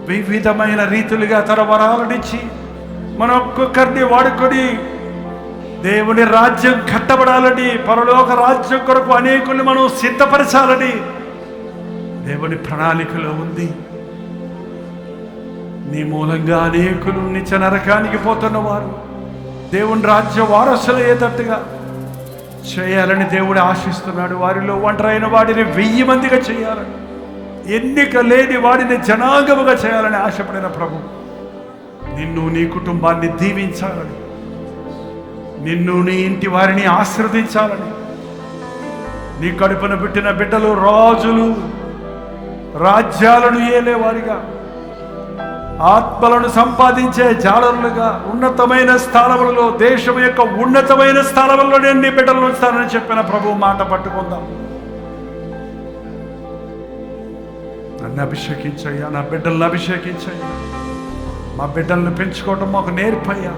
వివిధమైన రీతులుగా తన వరాలనిచ్చి మన ఒక్కొక్కరిని వాడుకొని దేవుని రాజ్యం కట్టబడాలని, పరలోక రాజ్యం కొరకు అనేకుల్ని మనం సిద్ధపరచాలని దేవుని ప్రణాళికలో ఉంది. నీ మూలంగా అనేకులు నిత్య నరకానికి పోతున్నవారు దేవుని రాజ్య వారసులయ్యేటట్టుగా చేయాలని దేవుడు ఆశిస్తున్నాడు. వారిలో ఒంటరైన వాడిని 1000 మందిగా చేయాలని, ఎన్నిక లేని వాడిని జనాంగముగా చేయాలని ఆశపడిన ప్రభు నిన్ను, నీ కుటుంబాన్ని దీవించాలని, నిన్ను నీ ఇంటి వారిని ఆశీర్వదించాలని, నీ కడుపున పుట్టిన బిడ్డలు రాజులు, రాజ్యాలను ఏలేవారిగా, ఆత్మలను సంపాదించే జాలరులుగా, ఉన్నతమైన స్థానములలో, దేశం యొక్క ఉన్నతమైన స్థానములలో నేను నీ బిడ్డలను ఉంచుతానని చెప్పిన ప్రభు మాట పట్టుకుందాం. నన్ను అభిషేకించయ్యా, నా బిడ్డలను అభిషేకించయ్యా. మా బిడ్డలను పెంచుకోవటం మాకు నేర్పయ్యా,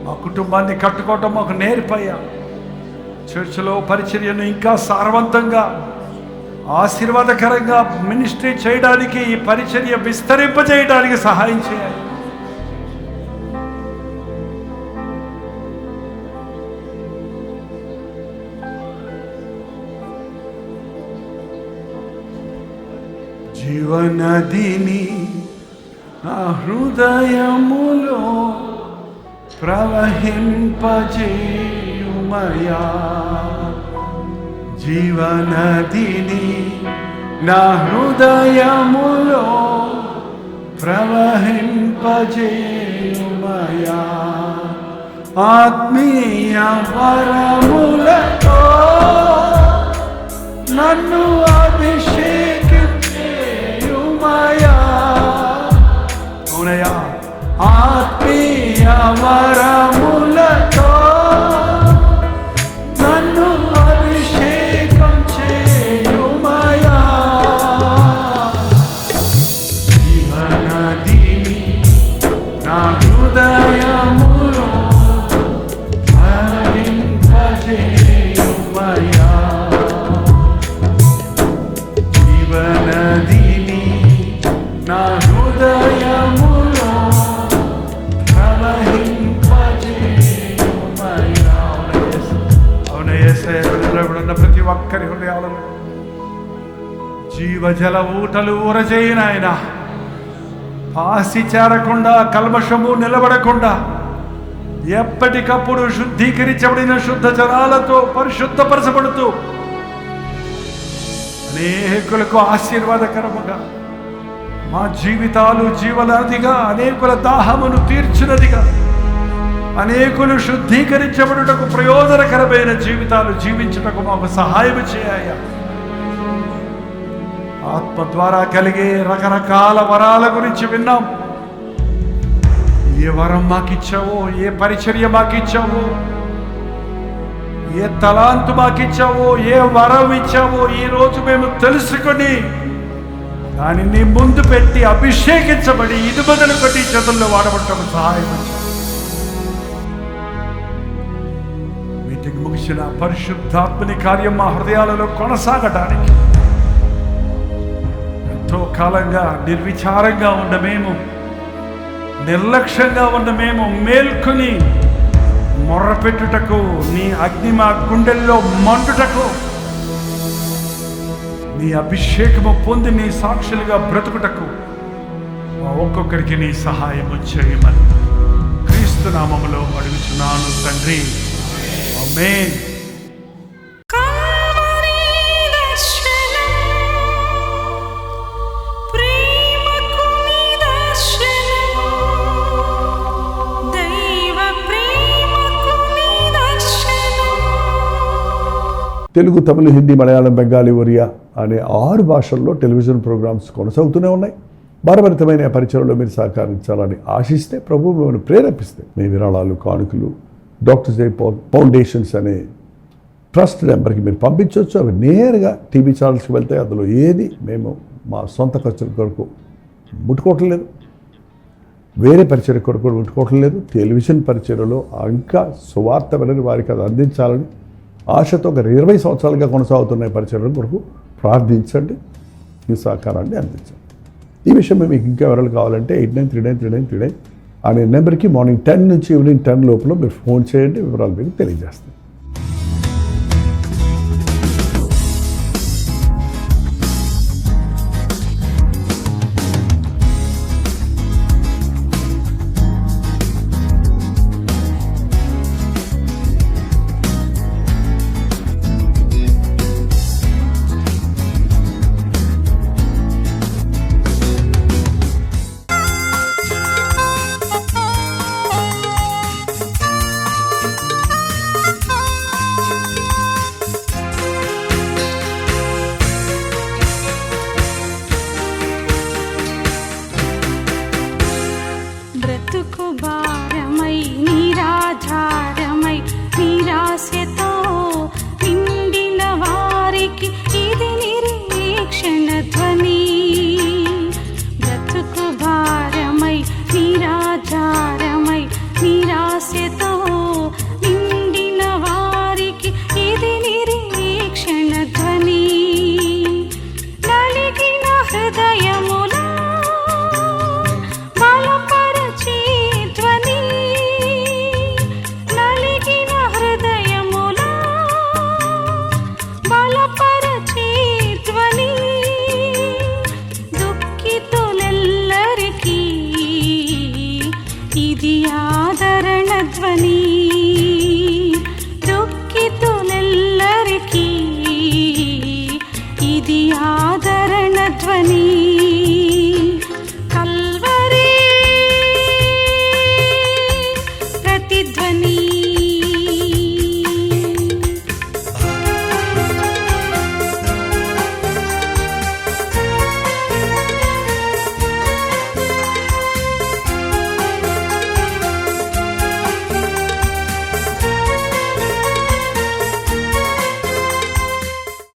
మా కుటుంబాన్ని కట్టుకోవటం మాకు నేర్పయ్యా. చర్చిలో పరిచర్యను ఇంకా సారవంతంగా, ఆశీర్వాదకరంగా మినిస్ట్రీ చేయడానికి, ఈ పరిచర్య విస్తరింపజేయడానికి సహాయం చేయాలి. జీవనదిని నా హృదయములో ప్రవహింపజేయుమయా. జీవనదిని నా హృదయములో ప్రవహింపజేయుమయా. ఆత్మీయ వరములతో నన్ను అభిషేకించేయుమయా. అవునయ్యా, ఆత్మీయ వరములతో నన్ను అభిషేకం చేయుమయా. జీవనదిని నా హృదయములో ప్రవహింపజేయుమయా. జీవనదిని నా హృదయములో ప్రవహింపజేయుమయా. అవును యేసయ్య, నిలబడిన ప్రతి ఒక్కరి హృదయాలలో జీవజల ఊటలు ఊరజేయను ఆయన. ఆసి చేరకుండా, కల్మషము నిలబడకుండా ఎప్పటికప్పుడు శుద్ధీకరించబడిన శుద్ధ జలాలతో పరిశుద్ధపరచబడుతూ అనేకులకు ఆశీర్వాదకరముగా, మా జీవితాలు జీవనదిగా, అనేకుల దాహమును తీర్చినదిగా, అనేకులు శుద్ధీకరించబడుటకు ప్రయోజనకరమైన జీవితాలు జీవించుటకు మాకు సహాయం చేయ. ఆత్మ ద్వారా కలిగే రకరకాల వరాల గురించి విన్నాం. ఏ వరం మాకిచ్చావో, ఏ పరిచర్య మాకిచ్చావో, ఏ తలాంతు మాకిచ్చావో, ఏ వరం ఇచ్చావో ఈరోజు మేము తెలుసుకొని దాన్ని నీ ముందు పెట్టి అభిషేకించబడి ఇది బదులు కొట్టి చేతుల్లో వాడబడటం సహాయం. మీటింగ్ ముగిసిన పరిశుద్ధాత్మని కార్యం మా హృదయాలలో కొనసాగటానికి ఎంతో కాలంగా నిర్విచారంగా ఉన్న మేము, నిర్లక్ష్యంగా ఉన్న మేము మేల్కొని మొర్రపెట్టుటకు, నీ అగ్ని మా గుండెల్లో మండుటకు, నీ అభిషేకము పొంది నీ సాక్షులుగా బ్రతుకుటకు మా ఒక్కొక్కరికి నీ సహాయం చేయమని క్రీస్తు నామములో అడుగుచున్నాను తండ్రి. ఆమేన్. తెలుగు, తమిళ, హిందీ, మలయాళం, బెంగాలీ, ఒరియా అనే 6 భాషల్లో టెలివిజన్ ప్రోగ్రామ్స్ కొనసాగుతూనే ఉన్నాయి. భారభరితమైన పరిచయంలో మీరు సహకరించాలని ఆశిస్తే, ప్రభు మిమ్మల్ని ప్రేరేపిస్తే మీ విరాళాలు, కానుకలు డాక్టర్స్ డే ఫౌండేషన్స్ అనే ట్రస్ట్ నెంబర్కి మీరు పంపించవచ్చు. అవి నేరుగా టీవీ ఛానల్స్కి వెళ్తాయి. అందులో ఏది మేము మా సొంత ఖర్చుల కొరకు ముట్టుకోవటం లేదు, వేరే పరిచయ కొరకు ముట్టుకోవటం లేదు. టెలివిజన్ పరిచయలో ఇంకా సువార్త వినని వారికి అది అందించాలని ఆశతో ఒక 20 సంవత్సరాలుగా కొనసాగుతున్న పరిచయం కొరకు ప్రార్థించండి, మీ సహకారాన్ని అందించండి. ఈ విషయం మీకు ఇంకా వివరాలు కావాలంటే 89393939 అనే నెంబర్కి మార్నింగ్ 10 నుంచి ఈవినింగ్ 10 లోపల మీరు ఫోన్ చేయండి, వివరాలు మీకు తెలియజేస్తాం.